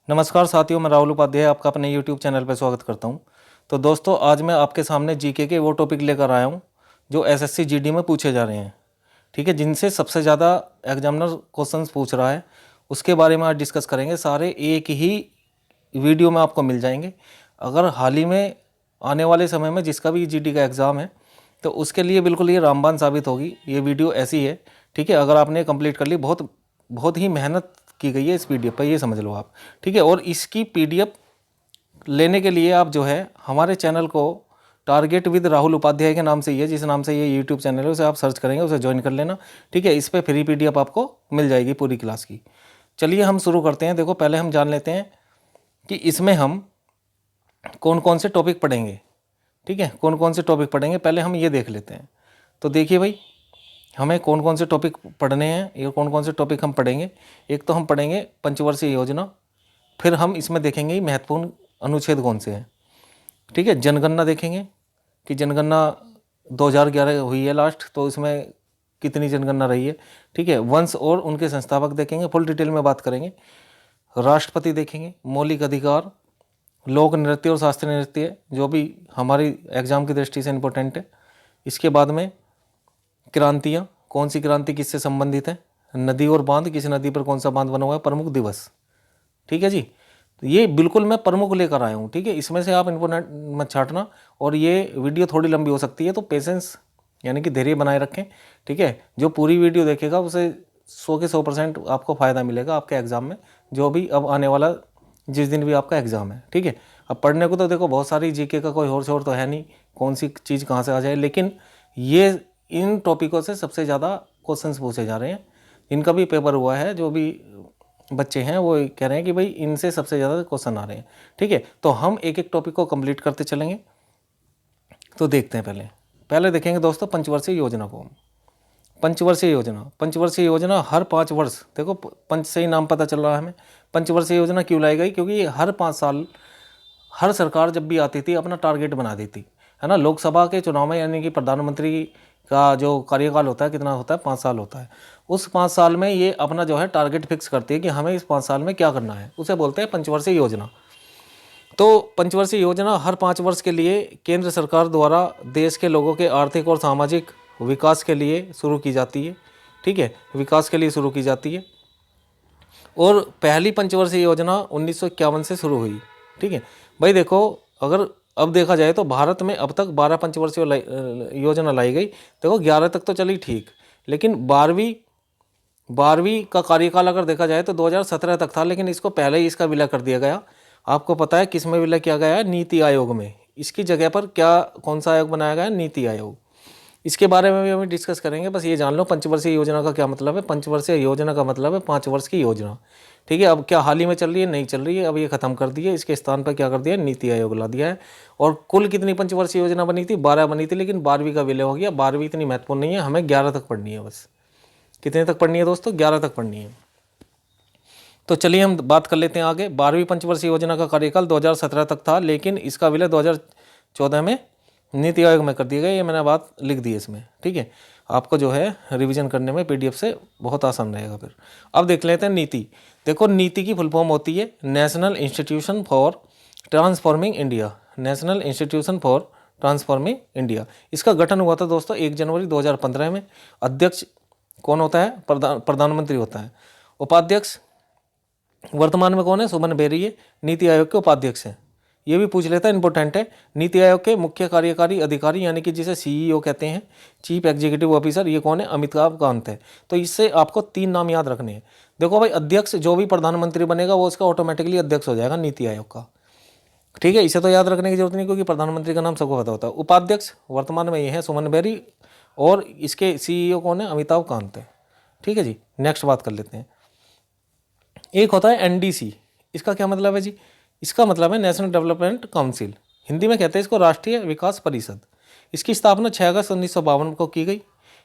नमस्कार साथियों, मैं राहुल उपाध्याय आपका अपने YouTube चैनल पर स्वागत करता हूं। तो दोस्तों, आज मैं आपके सामने जीके के वो टॉपिक लेकर आया हूं जो एसएससी जीडी में पूछे जा रहे हैं। ठीक है, जिनसे सबसे ज़्यादा एग्जामिनर क्वेश्चंस पूछ रहा है, उसके बारे में आज डिस्कस करेंगे। सारे एक ही वीडियो में आपको मिल जाएंगे। अगर हाल ही में आने वाले समय में जिसका भी जीडी का एग्ज़ाम है तो उसके लिए बिल्कुल ये रामबाण साबित होगी। ये वीडियो ऐसी है, ठीक है, अगर आपने कंप्लीट कर ली, बहुत बहुत ही मेहनत की गई है इस पीडीएफ पर, ये समझ लो आप। ठीक है, और इसकी पीडीएफ लेने के लिए आप जो है हमारे चैनल को टारगेट विद राहुल उपाध्याय के नाम से ही है, जिस नाम से ये यूट्यूब चैनल है, उसे आप सर्च करेंगे, उसे ज्वाइन कर लेना। ठीक है, इस पर फ्री पीडीएफ आपको मिल जाएगी पूरी क्लास की। चलिए हम शुरू करते हैं। देखो, पहले हम जान लेते हैं कि इसमें हम कौन कौन से टॉपिक पढ़ेंगे। ठीक है, कौन कौन से टॉपिक पढ़ेंगे पहले हम ये देख लेते हैं। तो देखिए भाई, हमें कौन कौन से टॉपिक पढ़ने हैं, ये कौन कौन से टॉपिक हम पढ़ेंगे। एक तो हम पढ़ेंगे पंचवर्षीय योजना, फिर हम इसमें देखेंगे महत्वपूर्ण अनुच्छेद कौन से हैं। ठीक है, जनगणना देखेंगे कि जनगणना 2011 हुई है लास्ट, तो इसमें कितनी जनगणना रही है। ठीक है, वंश और उनके संस्थापक देखेंगे, फुल डिटेल में बात करेंगे। राष्ट्रपति देखेंगे, मौलिक अधिकार, लोक नृत्य और शास्त्रीय नृत्य, जो भी हमारी एग्जाम की दृष्टि से इम्पोर्टेंट है। इसके बाद में क्रांतियाँ, कौन सी क्रांति किससे संबंधित है। नदी और बांध, किस नदी पर कौन सा बांध बना हुआ है। प्रमुख दिवस। ठीक है जी, तो ये बिल्कुल मैं प्रमुख लेकर आया हूँ। ठीक है, इसमें से आप इम्पोर्टेंट मत छाटना। और ये वीडियो थोड़ी लंबी हो सकती है, तो पेशेंस यानी कि धैर्य बनाए रखें। ठीक है, जो पूरी वीडियो देखेगा उसे 100 के 100% आपको फ़ायदा मिलेगा आपके एग्ज़ाम में, जो भी अब आने वाला जिस दिन भी आपका एग्ज़ाम है। ठीक है, अब पढ़ने को तो देखो बहुत सारी जीके का कोई और शोर तो है नहीं, कौन सी चीज़ कहाँ से आ जाए, लेकिन ये इन टॉपिकों से सबसे ज़्यादा क्वेश्चंस पूछे जा रहे हैं। इनका भी पेपर हुआ है, जो भी बच्चे हैं वो कह रहे हैं कि भाई इनसे सबसे ज़्यादा क्वेश्चन आ रहे हैं। ठीक है, तो हम एक एक टॉपिक को कंप्लीट करते चलेंगे। तो देखते हैं, पहले देखेंगे दोस्तों पंचवर्षीय योजना को। पंचवर्षीय योजना हर 5 वर्ष, देखो पंच से ही नाम पता चल रहा है हमें। पंचवर्षीय योजना क्यों लाई गई? क्योंकि ये हर 5 साल हर सरकार जब भी आती थी अपना टारगेट बना देती है ना। लोकसभा के चुनाव में यानी कि प्रधानमंत्री का जो कार्यकाल होता है कितना होता है, 5 साल होता है। उस 5 साल में ये अपना जो है टारगेट फिक्स करती है कि हमें इस 5 साल में क्या करना है, उसे बोलते हैं पंचवर्षीय योजना। तो पंचवर्षीय योजना हर 5 वर्ष के लिए केंद्र सरकार द्वारा देश के लोगों के आर्थिक और सामाजिक विकास के लिए शुरू की जाती है। ठीक है, विकास के लिए शुरू की जाती है। और पहली पंचवर्षीय योजना 1951 से शुरू हुई। ठीक है भाई, देखो अगर अब देखा जाए तो भारत में अब तक 12 पंचवर्षीय योजना लाई गई। देखो 11 तक तो चली ठीक, लेकिन 12वीं का कार्यकाल अगर देखा जाए तो 2017 तक था, लेकिन इसको पहले ही इसका विलय कर दिया गया। आपको पता है किस में विलय किया गया है? नीति आयोग में। इसकी जगह पर क्या कौन सा आयोग बनाया गया है? नीति आयोग। इसके बारे में भी हम डिस्कस करेंगे। बस ये जान लो पंचवर्षीय योजना का क्या मतलब है। पंचवर्षीय योजना का मतलब है 5 वर्ष की योजना। ठीक है, अब क्या हाल ही में चल रही है? नहीं चल रही है, अब ये खत्म कर दी है। इसके स्थान पर क्या कर दिया? नीति आयोग ला दिया है। और कुल कितनी पंचवर्षीय योजना बनी थी? 12 बनी थी, लेकिन 12वीं का विलय हो गया। 12वीं इतनी महत्वपूर्ण नहीं है, हमें 11 तक पढ़नी है बस। कितने तक पढ़नी है दोस्तों? 11 तक पढ़नी है। तो चलिए हम बात कर लेते हैं आगे। 12वीं पंचवर्षीय योजना का कार्यकाल 2017 तक था, लेकिन इसका विलय 2014 में नीति आयोग में कर दिया गया। ये मैंने बात लिख दी है इसमें। ठीक है, आपको जो है रिवीजन करने में पीडीएफ से बहुत आसान रहेगा। फिर अब देख लेते हैं नीति। देखो, नीति की फुल फॉर्म होती है national institution for transforming India. National institution for transforming India. इसका गठन हुआ था दोस्तों 1 जनवरी 2015 में। अध्यक्ष कौन होता है? प्रधानमंत्री होता है। उपाध्यक्ष वर्तमान में कौन है? सुमन बेरी है, नीति आयोग के उपाध्यक्ष हैं। ये भी पूछ लेता है, इंपॉर्टेंट है। नीति आयोग के मुख्य कार्यकारी अधिकारी यानी कि जिसे सीईओ कहते हैं, चीफ एग्जीक्यूटिव ऑफिसर, ये कौन है? अमिताभ कांत है। तो इससे आपको 3 नाम याद रखने हैं। देखो भाई, अध्यक्ष जो भी प्रधानमंत्री बनेगा वो उसका ऑटोमेटिकली अध्यक्ष हो जाएगा नीति आयोग का। ठीक है, इसे तो याद रखने की जरूरत नहीं, क्योंकि प्रधानमंत्री का नाम सबको पता होता है। उपाध्यक्ष वर्तमान में ये है सुमन बेरी, और इसके सीईओ कौन है? अमिताभ कांत है। ठीक है जी, नेक्स्ट बात कर लेते हैं। एक होता है एनडीसी। इसका क्या मतलब है जी? इसका मतलब है नेशनल डेवलपमेंट काउंसिल। हिंदी में कहते हैं इसको राष्ट्रीय विकास परिषद। इसकी स्थापना 6 अगस्त 1952 को की गई।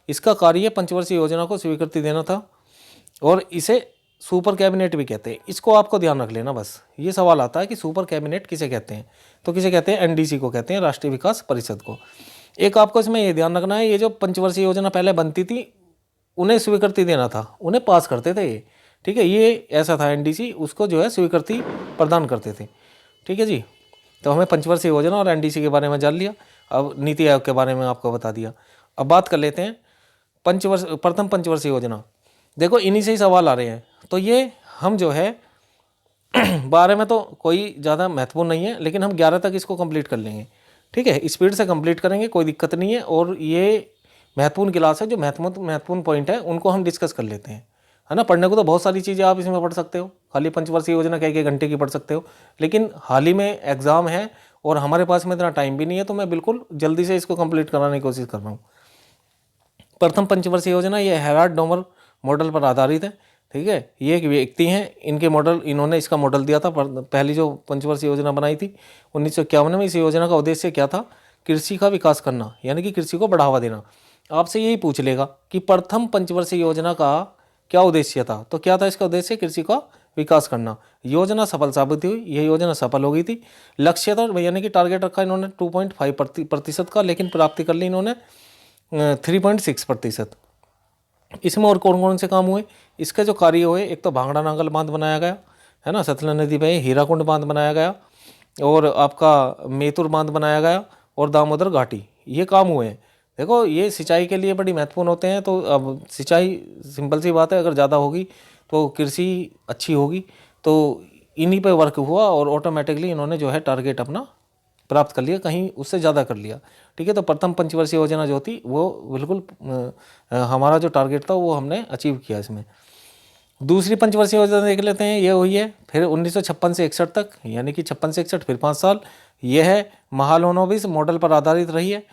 इसका कार्य पंचवर्षीय योजना को स्वीकृति देना था, और इसे सुपर कैबिनेट भी कहते हैं। इसको आपको ध्यान रख लेना बस। ये सवाल आता है कि सुपर कैबिनेट किसे कहते हैं, तो किसे कहते हैं? एनडीसी को कहते हैं, राष्ट्रीय विकास परिषद को। एक आपको इसमें ये ध्यान रखना है, ये जो पंचवर्षीय योजना पहले बनती थी उन्हें स्वीकृति देना था, उन्हें पास करते थे ये। ठीक है, ये ऐसा था, एनडीसी उसको जो है स्वीकृति प्रदान करते थे। ठीक है जी, तो हमें पंचवर्षीय योजना और एनडीसी के बारे में जान लिया। अब नीति आयोग के बारे में आपको बता दिया। अब बात कर लेते हैं प्रथम पंचवर्षीय योजना। देखो इन्हीं से ही सवाल आ रहे हैं, तो ये हम जो है 12 में तो कोई ज़्यादा महत्वपूर्ण नहीं है, लेकिन हम 11 तक इसको कंप्लीट कर लेंगे। ठीक है, स्पीड से कंप्लीट करेंगे, कोई दिक्कत नहीं है। और ये महत्वपूर्ण क्लास है, जो महत्वपूर्ण पॉइंट है उनको हम डिस्कस कर लेते हैं, है ना। पढ़ने को तो बहुत सारी चीज़ें आप इसमें पढ़ सकते हो, खाली पंचवर्षीय योजना कई कई घंटे की पढ़ सकते हो, लेकिन हाल ही में एग्ज़ाम है और हमारे पास में इतना टाइम भी नहीं है, तो मैं बिल्कुल जल्दी से इसको कंप्लीट कराने की कोशिश कर रहा हूँ। प्रथम पंचवर्षीय योजना ये हेराल्ड डोमर मॉडल पर आधारित है। ठीक है, ये एक व्यक्ति हैं, इनके मॉडल, इन्होंने इसका मॉडल दिया था। पहली जो पंचवर्षीय योजना बनाई थी 1951 में। इस योजना का उद्देश्य क्या था? कृषि का विकास करना, यानी कि कृषि को बढ़ावा देना। आपसे यही पूछ लेगा कि प्रथम पंचवर्षीय योजना का क्या उद्देश्य था, तो क्या था इसका उद्देश्य? कृषि का विकास करना। योजना सफल साबित हुई, यह योजना सफल हो गई थी। लक्ष्य था, यानी कि टारगेट रखा इन्होंने 2.5% का, लेकिन प्राप्ति कर ली इन्होंने 3.6%। इसमें और कौन कौन से काम हुए? इसके जो कार्य हुए, एक तो भांगड़ा नांगल बांध बनाया गया, है ना, सतलज नदी पे हीराकुंड बांध बनाया गया, और आपका मेतुर बांध बनाया गया, और दामोदर घाटी, ये काम हुए हैं। देखो ये सिंचाई के लिए बड़ी महत्वपूर्ण होते हैं। तो अब सिंचाई सिंपल सी बात है, अगर ज़्यादा होगी तो कृषि अच्छी होगी। तो इन्हीं पे वर्क हुआ और ऑटोमेटिकली इन्होंने जो है टारगेट अपना प्राप्त कर लिया, कहीं उससे ज़्यादा कर लिया। ठीक है, तो प्रथम पंचवर्षीय योजना जो थी वो बिल्कुल हमारा जो टारगेट था वो हमने अचीव किया इसमें। दूसरी पंचवर्षीय योजना देख लेते हैं, ये हुई है फिर 1956 से 61 तक, यानी कि 56 से 61 फिर 5 साल। यह है महालनोबिस मॉडल पर आधारित रही है।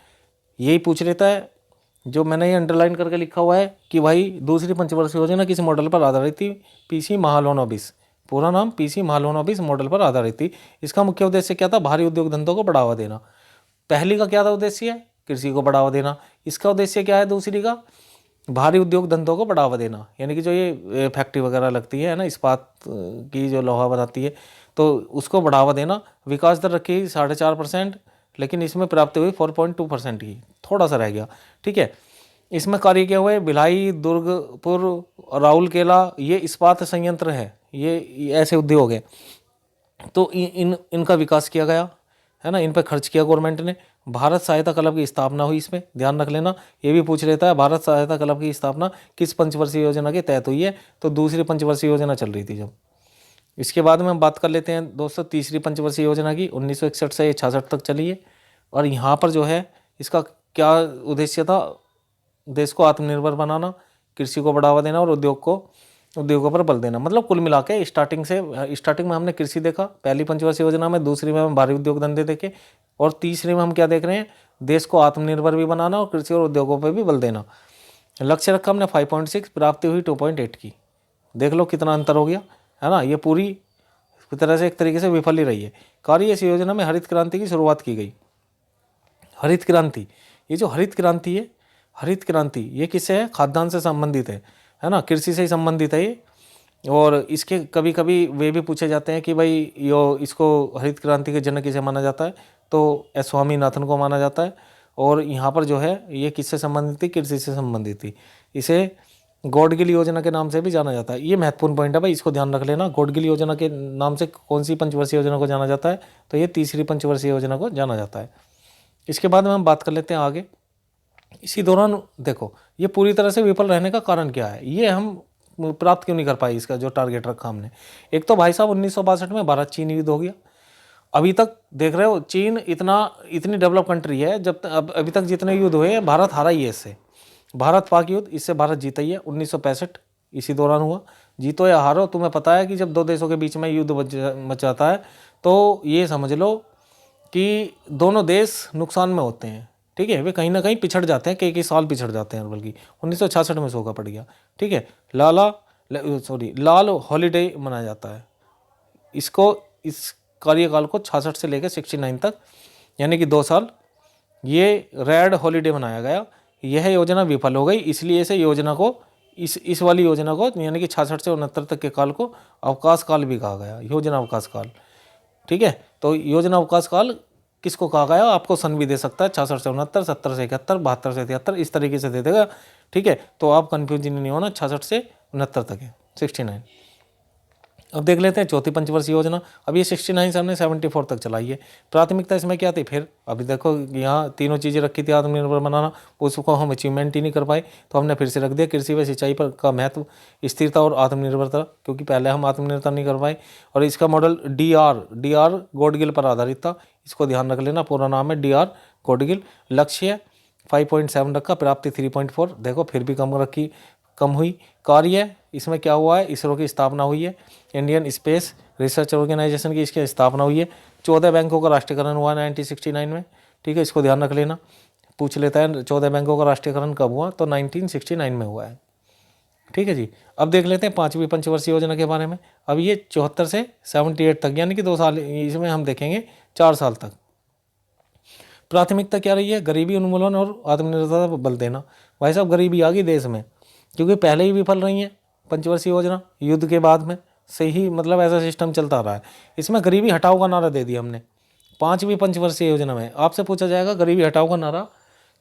यही पूछ लेता है, जो मैंने ये अंडरलाइन करके लिखा हुआ है कि भाई दूसरी पंचवर्षीय योजना किस मॉडल पर आधारित थी? पीसी महालनोबिस, पूरा नाम पीसी महालनोबिस मॉडल पर आधारित थी। इसका मुख्य उद्देश्य क्या था? भारी उद्योग धंधों को बढ़ावा देना। पहली का क्या था उद्देश्य? कृषि को बढ़ावा देना। इसका उद्देश्य क्या है दूसरी का? भारी उद्योग धंधों को बढ़ावा देना, यानी कि जो ये फैक्ट्री वगैरह लगती है ना, इस्पात की जो लोहा बनाती है, तो उसको बढ़ावा देना। विकास दर रखी 4.5%, लेकिन इसमें प्राप्ति हुई 4.2% की, थोड़ा सा रह गया। ठीक है, इसमें कार्य क्या हुए? भिलाई, दुर्गपुर, राउरकेला, ये इस्पात संयंत्र है, ये ऐसे उद्योग है, तो इनका विकास किया गया, है ना, इन पर खर्च किया गवर्नमेंट ने। भारत सहायता क्लब की स्थापना हुई, इसमें ध्यान रख लेना, ये भी पूछ लेता है भारत सहायता क्लब की स्थापना किस पंचवर्षीय योजना के तहत हुई है? तो दूसरी पंचवर्षीय योजना चल रही थी जब। इसके बाद में हम बात कर लेते हैं दोस्तों तीसरी पंचवर्षीय योजना की, 1961 से 66 तक चली है। और यहाँ पर जो है इसका क्या उद्देश्य था? देश को आत्मनिर्भर बनाना, कृषि को बढ़ावा देना और उद्योगों पर बल देना। मतलब कुल मिला के स्टार्टिंग में हमने कृषि देखा पहली पंचवर्षीय योजना में, दूसरी में हम भारी उद्योग धंधे देखे, और तीसरी में हम क्या देख रहे हैं? देश को आत्मनिर्भर भी बनाना और कृषि और उद्योगों पर भी बल देना। लक्ष्य रखा हमने 5.6, प्राप्ति हुई 2.8 की। देख लो कितना अंतर हो गया, है ना। ये पूरी तरह से एक तरीके से विफल ही रही है कार्य। इस योजना में हरित क्रांति की शुरुआत की गई। हरित क्रांति, ये जो हरित क्रांति है, हरित क्रांति ये किससे है? खाद्यान्न से संबंधित है ना, कृषि से ही संबंधित है ये। और इसके कभी कभी वे भी पूछे जाते हैं कि भाई इसको हरित क्रांति के जनक किसे माना जाता है? तो एस स्वामीनाथन को माना जाता है। और यहाँ पर जो है ये किससे संबंधित थी? कृषि से संबंधित थी। इसे गॉडगिल योजना के नाम से भी जाना जाता है। ये महत्वपूर्ण पॉइंट है भाई, इसको ध्यान रख लेना। गॉडगिल योजना के नाम से कौन सी पंचवर्षीय योजना को जाना जाता है? तो ये तीसरी पंचवर्षीय योजना को जाना जाता है। इसके बाद में हम बात कर लेते हैं आगे। इसी दौरान देखो ये पूरी तरह से विफल रहने का कारण क्या है, ये हम प्राप्त क्यों नहीं कर पाए इसका जो टारगेट रखा हमने। एक तो भाई साहब 1962 में भारत चीन युद्ध हो गया। अभी तक देख रहे हो चीन इतनी डेवलप कंट्री है, जब अभी तक जितने युद्ध हुए हैं भारत हारा ही है इससे। भारत पाक युद्ध, इससे भारत जीता ही है 1965, इसी दौरान हुआ। जीतो या हारो, तुम्हें पता है कि जब दो देशों के बीच में युद्ध मच जाता है तो ये समझ लो कि दोनों देश नुकसान में होते हैं। ठीक है, वे कहीं ना कहीं पिछड़ जाते हैं, कई साल पिछड़ जाते हैं। बल्कि 1966 में सोखा पड़ गया। ठीक है, लाल हॉलीडे मनाया जाता है इसको, इस कार्यकाल को 66 से लेकर 69 तक, यानी कि 2 साल ये रेड हॉलीडे मनाया गया। यह योजना विफल हो गई, इसलिए इस योजना को इस वाली योजना को यानी कि 66 से 69 तक के काल को अवकाश काल भी कहा गया, योजना अवकाश काल। ठीक है, तो योजना अवकाश काल किसको कहा गया? आपको सन भी दे सकता है, 66 से 69, 70 से 71, 72 से 73, इस तरीके से दे देगा। ठीक है, तो आप कन्फ्यूजन नहीं होना, 66 से 69 तक है। 69। अब देख लेते हैं चौथी पंचवर्षीय योजना। अब ये 69 से हमने 74 तक चलाई है। प्राथमिकता इसमें क्या थी? फिर अभी देखो यहाँ तीनों चीज़ें रखी थी आत्मनिर्भर बनाना, उसको हम अचीवमेंट ही नहीं कर पाए, तो हमने फिर से रख दिया कृषि व सिंचाई पर का महत्व, स्थिरता और आत्मनिर्भरता, क्योंकि पहले हम आत्मनिर्भरता नहीं कर पाए। और इसका मॉडल डी आर गॉडगिल पर आधारित था, इसको ध्यान रख लेना, पूरा नाम है डी आर गॉडगिल। लक्ष्य 5.7 रखा, प्राप्ति 3.4, देखो फिर भी कम हुई। कार्य इसमें क्या हुआ है? इसरो की स्थापना हुई है, इंडियन स्पेस रिसर्च ऑर्गेनाइजेशन की इसकी स्थापना हुई है। 14 बैंकों का राष्ट्रीयकरण हुआ 1969 में, ठीक है, इसको ध्यान रख लेना, पूछ लेता है 14 बैंकों का राष्ट्रीयकरण कब हुआ, तो 1969 में हुआ है, ठीक है जी। अब देख लेते हैं पांचवी पंचवर्षीय योजना के बारे में। अब ये 74 से 78 तक, यानी कि 2 साल, इसमें हम देखेंगे 4 साल तक। प्राथमिकता क्या रही है? गरीबी उन्मूलन और आत्मनिर्भरता पर बल देना। भाई साहब गरीबी आ गई देश में, क्योंकि पहले ही विफल रही है पंचवर्षीय योजना, युद्ध के बाद में से ही मतलब ऐसा सिस्टम चलता रहा है। इसमें गरीबी हटाओ का नारा दे दिया हमने पांचवी पंचवर्षीय योजना में। आपसे पूछा जाएगा गरीबी हटाओ का नारा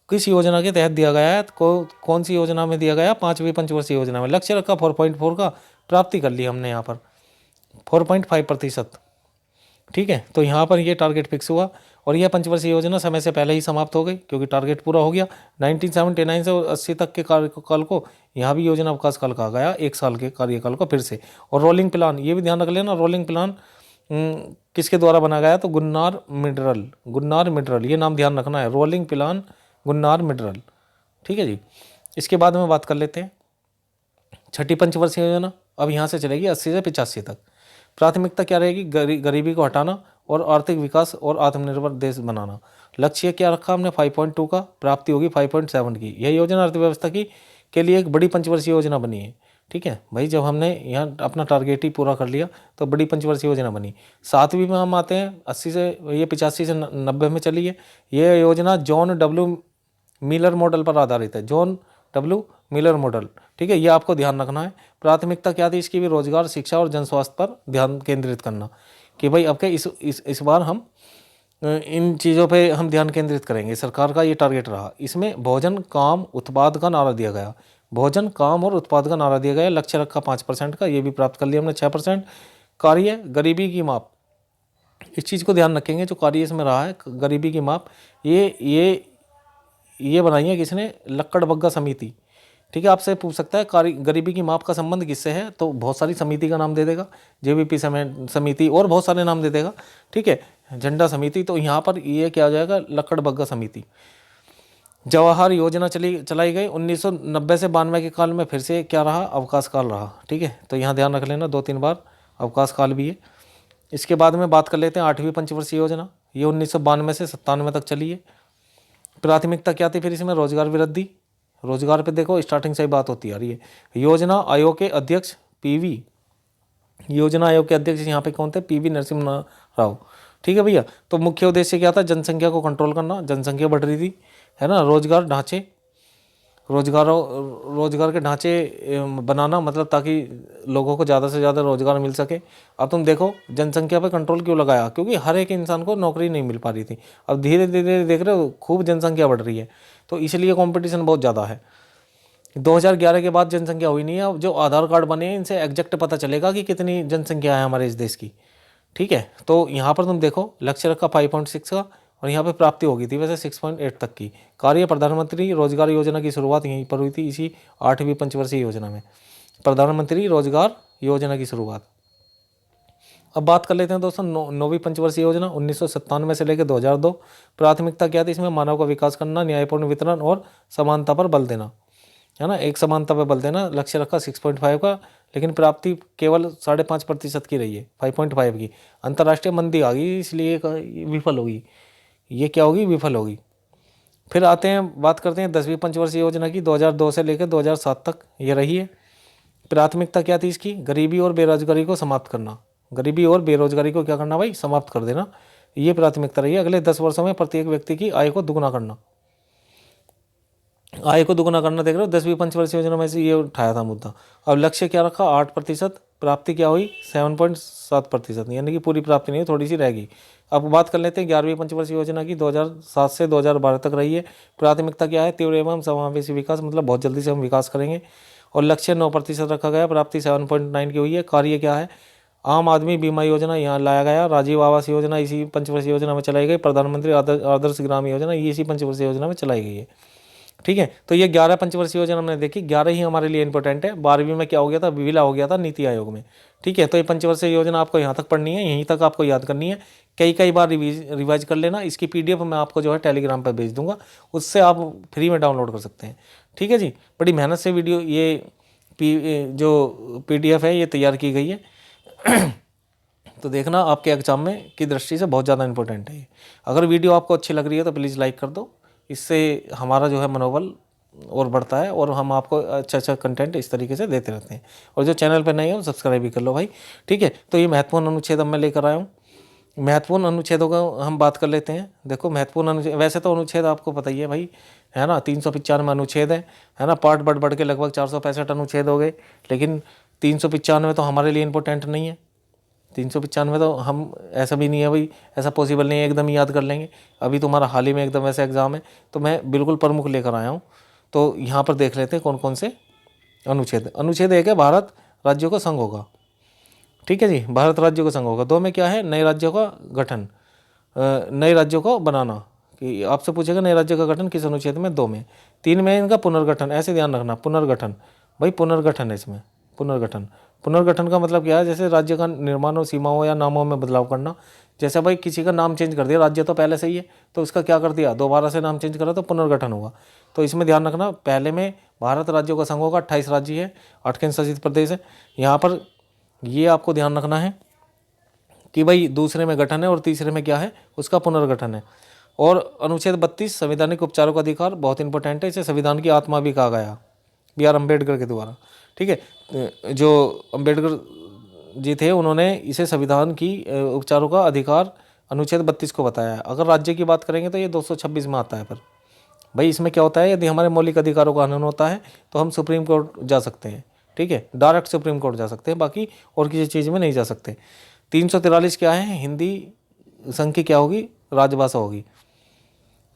किस योजना के तहत दिया गया है, कौन सी योजना में दिया गया? पांचवी पंचवर्षीय योजना में। लक्ष्य रखा 4.4 का, प्राप्ति कर ली हमने यहाँ पर 4.5%, ठीक है। तो यहाँ पर ये टारगेट फिक्स हुआ, और यह पंचवर्षीय योजना समय से पहले ही समाप्त हो गई, क्योंकि टारगेट पूरा हो गया। 1979 से 80 तक के कार्यकाल को यहाँ भी योजना अवकाश काल कहा गया, 1 साल के कार्यकाल को फिर से। और रोलिंग प्लान, ये भी ध्यान रख लेना, रोलिंग प्लान किसके द्वारा बना गया? तो गुन्नार मिडरल, ये नाम ध्यान रखना है, रोलिंग प्लान गुन्नार मिडरल, ठीक है जी। इसके बाद में बात कर लेते हैं छठी पंचवर्षीय योजना। अब यहाँ से चलेगी 80 से 85 तक। प्राथमिकता क्या रहेगी? गरीबी को हटाना और आर्थिक विकास और आत्मनिर्भर देश बनाना। लक्ष्य क्या रखा हमने? 5.2 का, प्राप्ति होगी 5.7 की। यह योजना अर्थव्यवस्था के लिए एक बड़ी पंचवर्षीय योजना बनी है, ठीक है भाई। जब हमने यहाँ अपना टारगेट ही पूरा कर लिया तो बड़ी पंचवर्षीय योजना बनी। 7वीं में हम आते हैं 80 से, ये 85 से 90 में चली है। ये योजना जॉन डब्ल्यू मिलर मॉडल पर आधारित है, जॉन डब्ल्यू मिलर मॉडल, ठीक है, ये आपको ध्यान रखना है। प्राथमिकता क्या थी इसकी भी? रोजगार, शिक्षा और जनस्वास्थ्य पर ध्यान केंद्रित करना, कि भाई अब के इस बार हम इन चीज़ों पे हम ध्यान केंद्रित करेंगे, सरकार का ये टारगेट रहा। इसमें भोजन, काम, उत्पाद का नारा दिया गया, भोजन, काम और उत्पाद का नारा दिया गया। लक्ष्य रखा 5% का, ये भी प्राप्त कर लिया हमने 6%। कार्य गरीबी की माप, इस चीज़ को ध्यान रखेंगे, जो कार्य इसमें रहा है गरीबी की माप, ये बनाई है किसने? लक्कड़बग्गा समिति, ठीक है। आपसे पूछ सकता है गरीबी की माप का संबंध किससे है, तो बहुत सारी समिति का नाम दे देगा, जेवीपी समिति और बहुत सारे नाम दे देगा, ठीक है, झंडा समिति। तो यहाँ पर ये क्या हो जाएगा? लक्कड़बग्गा समिति। जवाहर योजना चलाई गई 1990 से 92 के काल में, फिर से क्या रहा? अवकाश काल रहा, ठीक है। तो यहाँ ध्यान रख लेना 2-3 बार अवकाश काल भी है। इसके बाद में बात कर लेते हैं 8वीं पंचवर्षीय योजना। ये 1992 से 97 तक चली है। प्राथमिकता क्या थी फिर इसमें? रोजगार वृद्धि। रोजगार पे देखो स्टार्टिंग से ही बात होती आ रही है। योजना आयोग के अध्यक्ष यहाँ पे कौन थे? पीवी नरसिम्हा राव, ठीक है भैया। तो मुख्य उद्देश्य क्या था? जनसंख्या को कंट्रोल करना, जनसंख्या बढ़ रही थी, है ना। रोजगार के ढांचे बनाना, मतलब ताकि लोगों को ज़्यादा से ज़्यादा रोजगार मिल सके। अब तुम देखो जनसंख्या पे कंट्रोल क्यों लगाया? क्योंकि हर एक इंसान को नौकरी नहीं मिल पा रही थी। अब धीरे धीरे देख रहे हो खूब जनसंख्या बढ़ रही है, तो इसलिए कंपटीशन बहुत ज़्यादा है। 2011 के बाद जनसंख्या हुई नहीं है। अब जो आधार कार्ड बने हैं इनसे एग्जैक्ट पता चलेगा कि कितनी जनसंख्या है हमारे इस देश की, ठीक है। तो यहाँ पर तुम देखो लक्ष्य रखा 5.6 का, और यहाँ पे प्राप्ति हो गई थी वैसे 6.8 तक की। कार्य प्रधानमंत्री रोजगार योजना की शुरुआत यहीं पर हुई थी, इसी 8वीं पंचवर्षीय योजना में प्रधानमंत्री रोजगार योजना की शुरुआत। अब बात कर लेते हैं दोस्तों 9वीं पंचवर्षीय योजना 1997 से लेकर 2002। प्राथमिकता क्या थी इसमें? मानव का विकास करना, न्यायपूर्ण वितरण और समानता पर बल देना, है ना, एक समानता पर बल देना। लक्ष्य रखा 6.5 का, लेकिन प्राप्ति केवल 5.5% की रही है, 5.5 की। अंतर्राष्ट्रीय मंदी आ गई इसलिए विफल होगी, ये क्या होगी? विफल होगी। फिर आते हैं, बात करते हैं 10वीं पंचवर्षीय योजना की, 2002 से लेकर 2007 तक ये रही है। प्राथमिकता क्या थी इसकी? गरीबी और बेरोजगारी को समाप्त करना। गरीबी और बेरोजगारी को क्या करना भाई? समाप्त कर देना, ये प्राथमिकता रही है। अगले 10 वर्षों में प्रत्येक व्यक्ति की आय को दुगुना करना। देख रहे हो 10वीं पंचवर्षीय योजना में से ये उठाया था मुद्दा। अब लक्ष्य क्या रखा? 8%, प्राप्ति क्या हुई? 7.7%, यानी कि पूरी प्राप्ति नहीं, थोड़ी सी रहेगी। अब बात कर लेते हैं 11वीं पंचवर्षीय योजना की, 2007 से 2012 तक रही है। प्राथमिकता क्या है? तीव्र एवं समावेशी विकास, मतलब बहुत जल्दी से हम विकास करेंगे। और लक्ष्य 9% रखा गया, प्राप्ति 7.9 की हुई है। कार्य क्या है? आम आदमी बीमा योजना यहाँ लाया गया, राजीव आवास योजना इसी पंचवर्षीय योजना में चलाई गई, प्रधानमंत्री आदर्श ग्राम योजना ये इसी पंचवर्षीय योजना में चलाई गई है। ठीक है, तो ये 11 पंचवर्षीय योजना हमने देखी, 11 ही हमारे लिए इंपॉर्टेंट है। 12वीं में क्या हो गया था? विविला हो गया था नीति आयोग में। ठीक है, तो ये पंचवर्षीय योजना आपको यहाँ तक पढ़नी है, यहीं तक आपको याद करनी है, कई बार रिवाइज कर लेना। इसकी PDF मैं आपको जो है टेलीग्राम पर भेज दूंगा, उससे आप फ्री में डाउनलोड कर सकते हैं। ठीक है जी, बड़ी मेहनत से वीडियो ये जो PDF है ये तैयार की गई है। तो देखना आपके एग्जाम में की दृष्टि से बहुत ज़्यादा इंपॉर्टेंट है ये। अगर वीडियो आपको अच्छी लग रही है तो प्लीज़ लाइक कर दो, इससे हमारा जो है मनोबल और बढ़ता है और हम आपको अच्छा कंटेंट इस तरीके से देते रहते हैं। और जो चैनल पर नए हो सब्सक्राइब भी कर लो भाई। ठीक है, तो ये महत्वपूर्ण अनुच्छेद अब मैं लेकर आया हूँ। महत्वपूर्ण अनुच्छेदों का हम बात कर लेते हैं। देखो महत्वपूर्ण अनुच्छेद, वैसे तो अनुच्छेद आपको पता ही है भाई, है ना, 395 अनुच्छेद है ना, पार्ट बढ़ के लगभग 465 अनुच्छेद हो गए, लेकिन 395 तो हमारे लिए इंपॉर्टेंट नहीं है। 395 तो हम ऐसा भी नहीं है भाई, ऐसा पॉसिबल नहीं है एकदम ही याद कर लेंगे। अभी तुम्हारा हाल ही में एकदम ऐसा एग्जाम है, तो मैं बिल्कुल प्रमुख लेकर आया हूँ। तो यहाँ पर देख लेते हैं कौन कौन से अनुच्छेद। अनुच्छेद 1 है भारत राज्यों का संघ होगा। ठीक है जी, भारत राज्यों का संघ होगा। 2 में क्या है? नए राज्यों का गठन, नए राज्यों को बनाना, कि आपसे पूछेगा नए राज्य का गठन किस अनुच्छेद में? 2 में। 3 में इनका पुनर्गठन, ऐसे ध्यान रखना, पुनर्गठन भाई, पुनर्गठन है इसमें, पुनर्गठन। पुनर्गठन का मतलब क्या है? जैसे राज्य का निर्माण हो, सीमाओं या नामों में बदलाव करना। जैसे भाई किसी का नाम चेंज कर दिया, राज्य तो पहले से ही है, तो उसका क्या कर दिया? दोबारा से नाम चेंज करा तो पुनर्गठन हुआ। तो इसमें ध्यान रखना, पहले में भारत राज्यों का संघ होगा, 28 राज्य है, 8 केंद्र शासित प्रदेश है। यहाँ पर ये आपको ध्यान रखना है कि भाई दूसरे में गठन है और तीसरे में क्या है? उसका पुनर्गठन है। और अनुच्छेद 32 संवैधानिक उपचारों का अधिकार, बहुत इंपॉर्टेंट है, इसे संविधान की आत्मा भी कहा गया BR अम्बेडकर के द्वारा। ठीक है, जो अम्बेडकर जी थे उन्होंने इसे संविधान की उपचारों का अधिकार अनुच्छेद 32 को बताया है। अगर राज्य की बात करेंगे तो ये 226 में आता है। पर भाई इसमें क्या होता है? यदि हमारे मौलिक अधिकारों का हनन होता है तो हम सुप्रीम कोर्ट जा सकते हैं। ठीक है, डायरेक्ट सुप्रीम कोर्ट जा सकते हैं, बाकी और किसी चीज़ में नहीं जा सकते। 343 क्या है? हिंदी संघ की क्या होगी? राजभाषा होगी।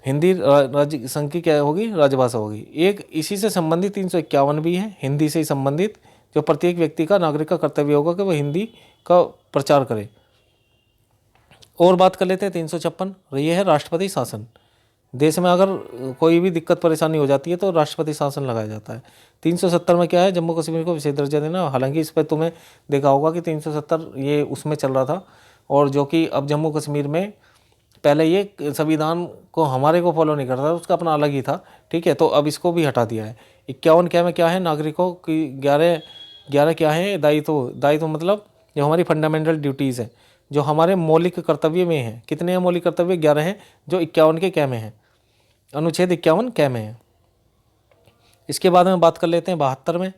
हिंदी राज्य संघ की क्या होगी? राजभाषा होगी। एक इसी से संबंधित 351 भी है, हिंदी से ही संबंधित, जो प्रत्येक व्यक्ति का, नागरिक का कर्तव्य होगा कि वह हिंदी का प्रचार करे। और बात कर लेते हैं 356, ये है राष्ट्रपति शासन। देश में अगर कोई भी दिक्कत परेशानी हो जाती है तो राष्ट्रपति शासन लगाया जाता है। 370 में क्या है? जम्मू कश्मीर को विशेष दर्जा देना। हालांकि इस पर तुम्हें देखा होगा कि 370 ये उसमें चल रहा था, और जो कि अब जम्मू कश्मीर में पहले ये संविधान को हमारे को फॉलो नहीं करता था, उसका अपना अलग ही था। ठीक है, तो अब इसको भी हटा दिया है। 51 क्या में क्या है? नागरिकों की 11 क्या है? दायित्व मतलब जो हमारी फंडामेंटल ड्यूटीज़ हैं, जो हमारे मौलिक कर्तव्य में है। कितने हैं मौलिक कर्तव्य? 11 हैं, जो 51 के क्या में है? अनुच्छेद 51 क्या में है। इसके बाद में बात कर लेते हैं 72 में,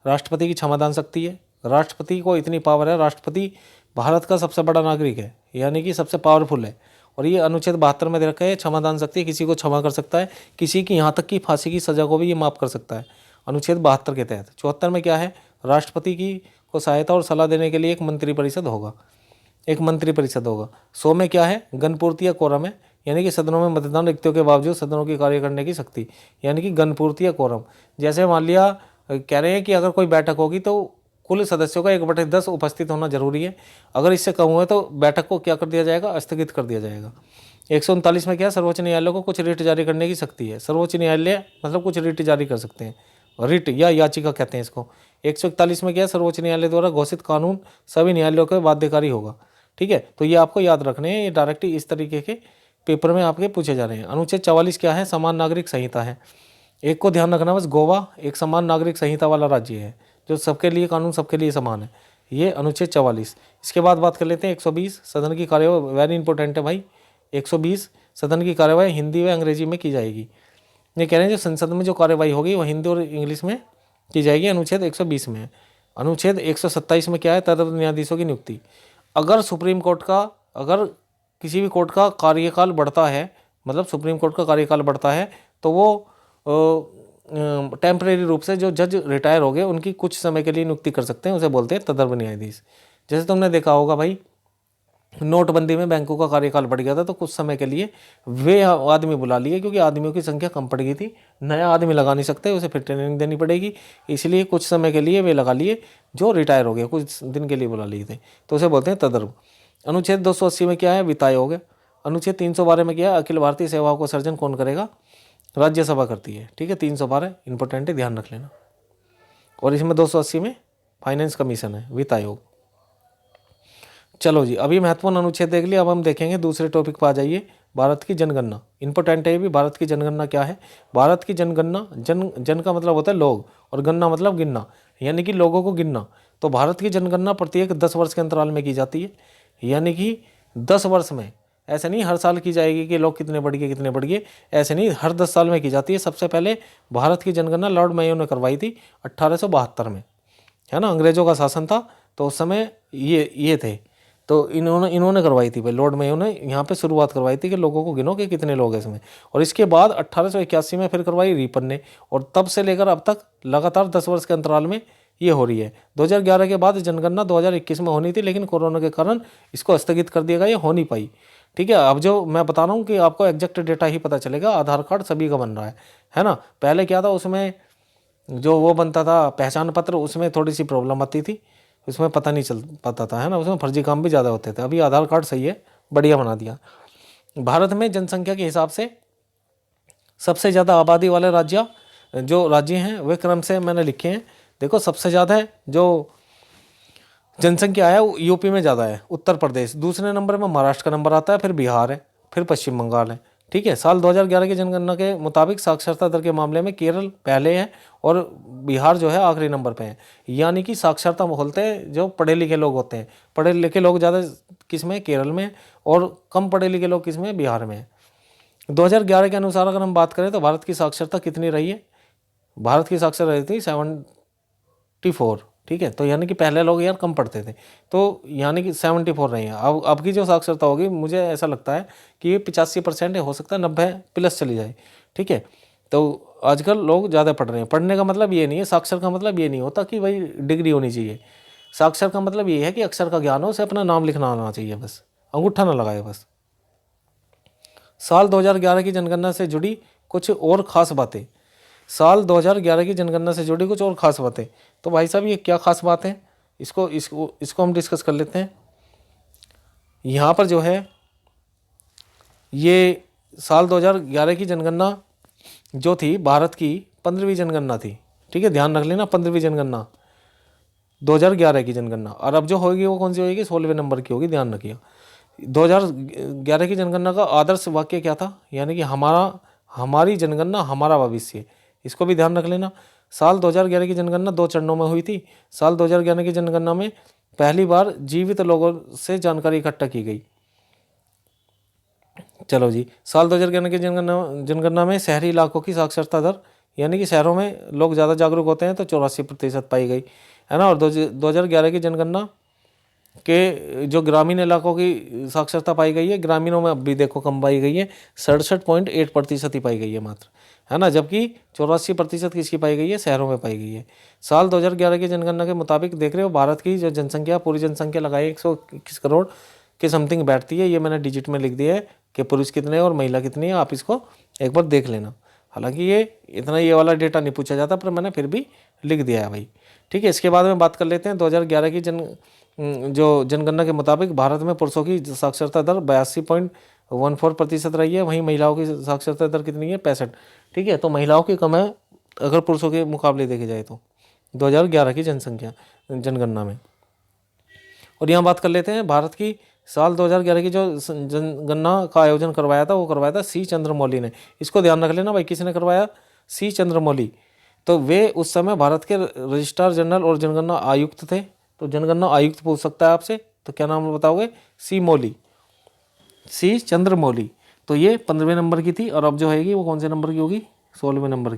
राष्ट्रपति की क्षमादान शक्ति है। राष्ट्रपति को इतनी पावर है, राष्ट्रपति भारत का सबसे बड़ा नागरिक है, यानी कि सबसे पावरफुल है। और ये अनुच्छेद 72 में दे रखा है, क्षमादान शक्ति, किसी को क्षमा कर सकता है, किसी की यहाँ तक कि फांसी की सज़ा को भी ये माफ़ कर सकता है, अनुच्छेद 72 के तहत। 74 में क्या है? राष्ट्रपति की को सहायता और सलाह देने के लिए एक मंत्रिपरिषद होगा, एक मंत्रिपरिषद होगा। 100 में क्या है? गणपूर्ति या कोरम है, यानी कि सदनों में मतदान रिक्तियों के बावजूद सदनों की कार्य करने की शक्ति, यानी कि गणपूर्ति या कोरम। जैसे मान लिया कह रहे हैं कि अगर कोई बैठक होगी तो कुल सदस्यों का 1/10 उपस्थित होना जरूरी है। अगर इससे कम हुए तो बैठक को क्या कर दिया जाएगा? स्थगित कर दिया जाएगा। 139 में क्या है? सर्वोच्च न्यायालय को कुछ रिट जारी करने की शक्ति है। सर्वोच्च न्यायालय मतलब कुछ रिट जारी कर सकते हैं, रिट या याचिका कहते हैं इसको। 141 में क्या है? सर्वोच्च न्यायालय द्वारा घोषित कानून सभी न्यायालयों के बाध्यकारी होगा। ठीक है, तो ये आपको याद रखने हैं, ये डायरेक्ट इस तरीके के पेपर में आपके पूछे जा रहे हैं। अनुच्छेद 44 क्या है? समान नागरिक संहिता है। एक को ध्यान रखना बस, गोवा एक समान नागरिक संहिता वाला राज्य है, जो सबके लिए कानून सबके लिए समान है। ये अनुच्छेद 44। इसके बाद बात कर लेते हैं 120, सदन की कार्यवाही, वेरी इंपॉर्टेंट है भाई। 120 सदन की कार्यवाही हिंदी व अंग्रेजी में की जाएगी। ये कह रहे हैं जो संसद में जो कार्यवाही होगी वो हिंदी और इंग्लिश में की जाएगी, अनुच्छेद 120 में। अनुच्छेद 127 में क्या है? तदर्थ न्यायाधीशों की नियुक्ति। अगर सुप्रीम कोर्ट का, अगर किसी भी कोर्ट का कार्यकाल बढ़ता है, मतलब सुप्रीम कोर्ट का कार्यकाल बढ़ता है, तो वो टेम्परेरी रूप से जो जज रिटायर हो गए उनकी कुछ समय के लिए नियुक्ति कर सकते हैं, उसे बोलते हैं तदर्थ न्यायाधीश। जैसे तुमने देखा होगा भाई, नोटबंदी में बैंकों का कार्यकाल बढ़ गया था, तो कुछ समय के लिए वे आदमी बुला लिए, क्योंकि आदमियों की संख्या कम पड़ गई थी, नया आदमी लगा नहीं सकते, उसे फिर ट्रेनिंग देनी पड़ेगी, इसलिए कुछ समय के लिए वे लगा लिए जो रिटायर हो गए, कुछ दिन के लिए बुला लिए थे, तो उसे बोलते हैं तदर्व। अनुच्छेद 280 में क्या है, वित्त आयोग है। अनुच्छेद 312 में क्या है, अखिल भारतीय सेवाओं का सर्जन कौन करेगा, राज्यसभा करती है, ठीक है। 312 इंपॉर्टेंट है, ध्यान रख लेना। और इसमें 280 में फाइनेंस कमीशन है, वित्त आयोग। चलो जी, अभी महत्वपूर्ण अनुच्छेद देख लिया, अब हम देखेंगे दूसरे टॉपिक पर आ जाइए, भारत की जनगणना। इंपॉर्टेंट है ये भी, भारत की जनगणना क्या है। भारत की जनगणना, जन का मतलब होता है लोग, और गणना मतलब गिनना, यानी कि लोगों को गिनना। तो भारत की जनगणना प्रत्येक 10 वर्ष के अंतराल में की जाती है, यानी कि 10 वर्ष में, ऐसे नहीं हर साल की जाएगी कि लोग कितने बढ़ गए कितने बढ़ गए, ऐसे नहीं, हर 10 साल में की जाती है। सबसे पहले भारत की जनगणना लॉर्ड मेयो ने करवाई थी 1872 में, है ना, अंग्रेजों का शासन था, तो उस समय ये थे, तो इन्होंने करवाई थी भाई, लॉर्ड मेयो ने यहाँ पे शुरुआत करवाई थी कि लोगों को गिनो कि कितने लोग हैं इसमें। और इसके बाद 1881 में फिर करवाई रिपन ने, और तब से लेकर अब तक लगातार 10 वर्ष के अंतराल में ये हो रही है। 2011 के बाद जनगणना 2021 में होनी थी, लेकिन कोरोना के कारण इसको स्थगित कर दिया गया, ये हो नहीं पाई, ठीक है। अब जो मैं बता रहा हूँ कि आपको एग्जैक्ट डेटा ही पता चलेगा, आधार कार्ड सभी का बन रहा है ना। पहले क्या था, उसमें जो वो बनता था पहचान पत्र, उसमें थोड़ी सी प्रॉब्लम आती थी, उसमें पता नहीं चल पाता था, है ना, उसमें फर्जी काम भी ज़्यादा होते थे। अभी आधार कार्ड सही है, बढ़िया बना दिया। भारत में जनसंख्या के हिसाब से सबसे ज़्यादा आबादी वाले राज्य हैं वे क्रम से मैंने लिखे हैं। देखो, सबसे ज़्यादा है जो जनसंख्या है वो यूपी में ज़्यादा है, उत्तर प्रदेश, दूसरे नंबर में महाराष्ट्र का नंबर आता है, फिर बिहार है, फिर पश्चिम बंगाल है, ठीक है। साल 2011 की जनगणना के मुताबिक साक्षरता दर के मामले में केरल पहले है और बिहार जो है आखिरी नंबर पे है। यानी कि साक्षरता बोलते हैं जो पढ़े लिखे लोग होते हैं, पढ़े लिखे लोग ज़्यादा किस में, केरल में, और कम पढ़े लिखे लोग किस में, बिहार में। 2011 के अनुसार अगर हम बात करें तो भारत की साक्षरता कितनी रही है, भारत की साक्षरता रही थी 74, ठीक है। तो यानी कि पहले लोग यार कम पढ़ते थे, तो यानी कि 74 रही है। अब की जो साक्षरता होगी, मुझे ऐसा लगता है कि ये 85% हो सकता है 90 प्लस चली जाए, ठीक है। तो आजकल लोग ज़्यादा पढ़ रहे हैं। पढ़ने का मतलब ये नहीं है, साक्षर का मतलब ये नहीं होता कि भाई डिग्री होनी चाहिए। साक्षर का मतलब ये है कि अक्षर का ज्ञान हो, उसे अपना नाम लिखना आना चाहिए, बस अंगूठा ना लगाए बस। साल 2011 की जनगणना से जुड़ी कुछ और ख़ास बातें, साल 2011 की जनगणना से जुड़ी कुछ और ख़ास बातें। तो भाई साहब, ये क्या ख़ास बात है, इसको हम डिस्कस कर लेते हैं। यहाँ पर जो है ये साल 2011 की जनगणना जो थी, भारत की 15वीं जनगणना थी, ठीक है, ध्यान रख लेना, 15वीं जनगणना 2011 की जनगणना। और अब जो होगी वो कौन सी होगी, 16वें नंबर की होगी, ध्यान रखिए। 2011 की जनगणना का आदर्श वाक्य क्या था, यानी कि हमारी जनगणना हमारा भविष्य, इसको भी ध्यान रख लेना। साल 2011 की जनगणना 2 चरणों में हुई थी। साल 2011 की जनगणना में पहली बार जीवित लोगों से जानकारी इकट्ठा की गई। चलो जी, साल 2011 की जनगणना में शहरी इलाकों की साक्षरता दर, यानी कि शहरों में लोग ज़्यादा जागरूक होते हैं, तो 84% पाई गई, है ना। और 2011 की जनगणना के जो ग्रामीण इलाकों की साक्षरता पाई गई है, ग्रामीणों में अब भी देखो कम पाई गई है, 67.8% ही पाई गई है मात्र, है ना। जबकि 84% किसकी पाई गई है, शहरों में पाई गई है। साल 2011 की जनगणना के मुताबिक देख रहे हो, भारत की जो जनसंख्या, पूरी जनसंख्या लगाई 121 करोड़ के समथिंग बैठती है। ये मैंने डिजिट में लिख दिया है कि पुरुष कितने हैं और महिला कितनी है, आप इसको एक बार देख लेना। हालांकि ये इतना ये वाला डेटा नहीं पूछा जाता, पर मैंने फिर भी लिख दिया है भाई, ठीक है। इसके बाद में बात कर लेते हैं 2011 की जनगणना के मुताबिक भारत में पुरुषों की साक्षरता दर 82.14% रही है, वहीं महिलाओं की साक्षरता दर कितनी है, 65, ठीक है। तो महिलाओं की कम है अगर पुरुषों के मुकाबले देखे जाए तो 2011 की जनगणना में। और यहाँ बात कर लेते हैं भारत की साल 2011 की जो जनगणना का आयोजन करवाया था, वो करवाया था सी चंद्रमौली ने। इसको ध्यान रख लेना भाई, किसने करवाया, सी चंद्रमौली। तो वे उस समय भारत के रजिस्ट्रार जनरल और जनगणना आयुक्त थे। तो जनगणना आयुक्त पूछ सकता है आपसे, तो क्या नाम बताओगे, सी चंद्रमौली। तो ये 15वें नंबर की थी, और अब जो है वो कौन से नंबर की होगी, 16वें नंबर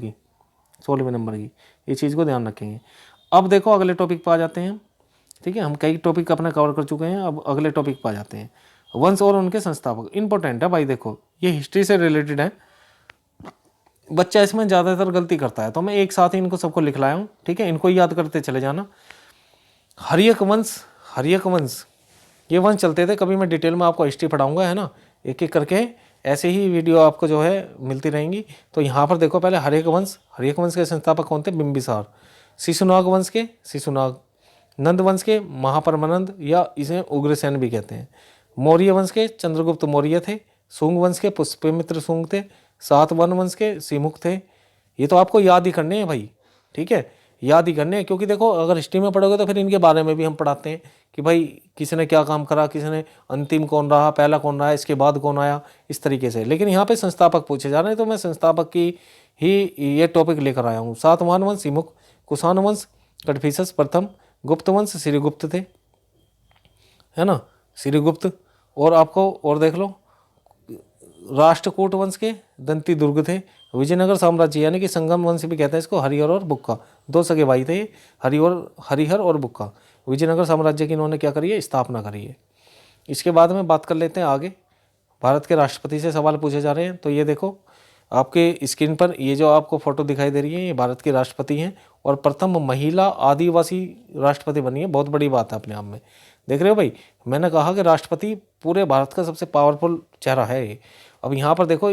की। ये चीज़ को ध्यान रखेंगे। अब देखो अगले टॉपिक पर आ जाते हैं, ठीक है। हम कई टॉपिक अपने कवर कर चुके हैं, अब अगले टॉपिक पर आ जाते हैं। वंश और उनके संस्थापक इंपॉर्टेंट है भाई, देखो ये हिस्ट्री से रिलेटेड है। बच्चा इसमें ज़्यादातर गलती करता है, तो मैं एक साथ ही इनको सबको लिख लाया हूँ, ठीक है। इनको याद करते चले जाना। हर्यक वंश ये वंश चलते थे। कभी मैं डिटेल में आपको हिस्ट्री पढ़ाऊंगा, है ना, एक एक करके ऐसे ही वीडियो आपको जो है मिलती रहेंगी। तो यहाँ पर देखो, पहले हर्यक वंश के संस्थापक कौन थे? बिंबिसार। शिशुनाग वंश के शिशुनाग, नंद वंश के महापरमानंद या इसे उग्रसेन भी कहते हैं। मौर्य वंश के चंद्रगुप्त मौर्य थे। शुंग वंश के पुष्यमित्र शुंग थे। सातवाहन वंश के सिमुख थे। ये तो आपको याद ही करने हैं भाई, ठीक है, याद ही करने हैं, क्योंकि देखो अगर हिस्ट्री में पढ़ोगे तो फिर इनके बारे में भी हम पढ़ाते हैं कि भाई किसी ने क्या काम करा, किसी ने अंतिम कौन रहा, पहला कौन रहा, इसके बाद कौन आया, इस तरीके से। लेकिन यहाँ पे संस्थापक पूछे जा रहे हैं तो मैं संस्थापक की ही ये टॉपिक लेकर आया हूँ। सातवाहन वंश सिमुख, कुषाण वंश कटफिसस प्रथम, गुप्त वंश श्रीगुप्त थे, है ना, श्रीगुप्त। और आपको और देख लो, राष्ट्रकूट वंश के दंती दुर्ग थे। विजयनगर साम्राज्य यानी कि संगम वंश भी कहते हैं इसको, हरिहर और बुक्का, दो सगे भाई थे हरिहर और बुक्का। विजयनगर साम्राज्य की इन्होंने क्या करी है? स्थापना करी है। इसके बाद में बात कर लेते हैं आगे, भारत के राष्ट्रपति से सवाल पूछे जा रहे हैं। तो ये देखो आपके स्क्रीन पर ये जो आपको फोटो दिखाई दे रही है, ये भारत के राष्ट्रपति हैं और प्रथम महिला आदिवासी राष्ट्रपति बनी है। बहुत बड़ी बात है अपने आप में। देख रहे हो भाई, मैंने कहा कि राष्ट्रपति पूरे भारत का सबसे पावरफुल चेहरा है ये। अब यहाँ पर देखो,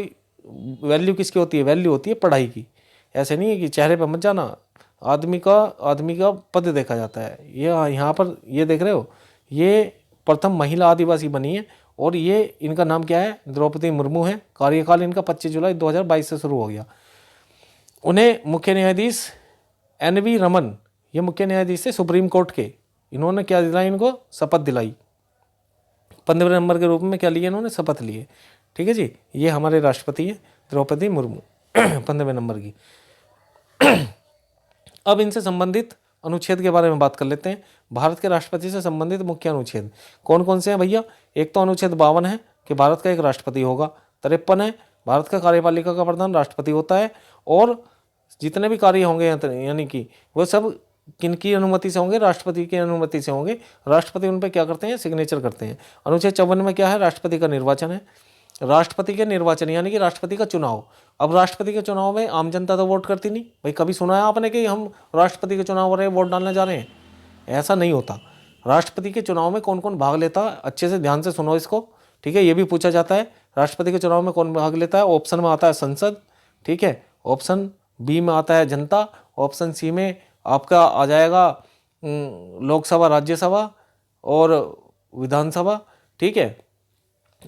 वैल्यू किसकी होती है? वैल्यू होती है पढ़ाई की। ऐसे नहीं है कि चेहरे पर मत जाना, आदमी का पद देखा जाता है। ये यहाँ पर ये देख रहे हो, ये प्रथम महिला आदिवासी बनी है और ये इनका नाम क्या है? द्रौपदी मुर्मू है। कार्यकाल इनका 25 जुलाई 2022 से शुरू हो गया। उन्हें मुख्य न्यायाधीश NV रमन, ये मुख्य न्यायाधीश थे सुप्रीम कोर्ट के। इन्होंने क्या दिलाई? इनको शपथ दिलाई। 15वें नंबर के रूप में क्या लिए इन्होंने? शपथ लिए। ठीक है जी, ये हमारे राष्ट्रपति है द्रौपदी मुर्मू 15वें नंबर की। अब इनसे संबंधित अनुच्छेद के बारे में बात कर लेते हैं। भारत के राष्ट्रपति से संबंधित मुख्य अनुच्छेद कौन कौन से हैं भैया? एक तो अनुच्छेद 52 है कि भारत का एक राष्ट्रपति होगा। 53 है, भारत का कार्यपालिका का प्रधान राष्ट्रपति होता है और जितने भी कार्य होंगे यानी कि वो सब किनकी अनुमति से होंगे? राष्ट्रपति की अनुमति से होंगे। राष्ट्रपति उन पर क्या करते हैं? सिग्नेचर करते हैं। अनुच्छेद 54 में क्या है? राष्ट्रपति का निर्वाचन है। राष्ट्रपति के निर्वाचन यानी कि राष्ट्रपति का चुनाव। अब राष्ट्रपति के चुनाव में आम जनता तो वोट करती नहीं भाई। कभी सुना है आपने कि हम राष्ट्रपति के चुनाव हो रहे हैं, वोट डालने जा रहे हैं? ऐसा नहीं होता। राष्ट्रपति के चुनाव में कौन कौन भाग लेता है? अच्छे से ध्यान से सुनो इसको, ठीक है। ये भी पूछा जाता है, राष्ट्रपति के चुनाव में कौन भाग लेता है? ऑप्शन में आता है संसद, ठीक है। ऑप्शन बी में आता है जनता। ऑप्शन सी में आपका आ जाएगा लोकसभा, राज्यसभा और विधानसभा, ठीक है।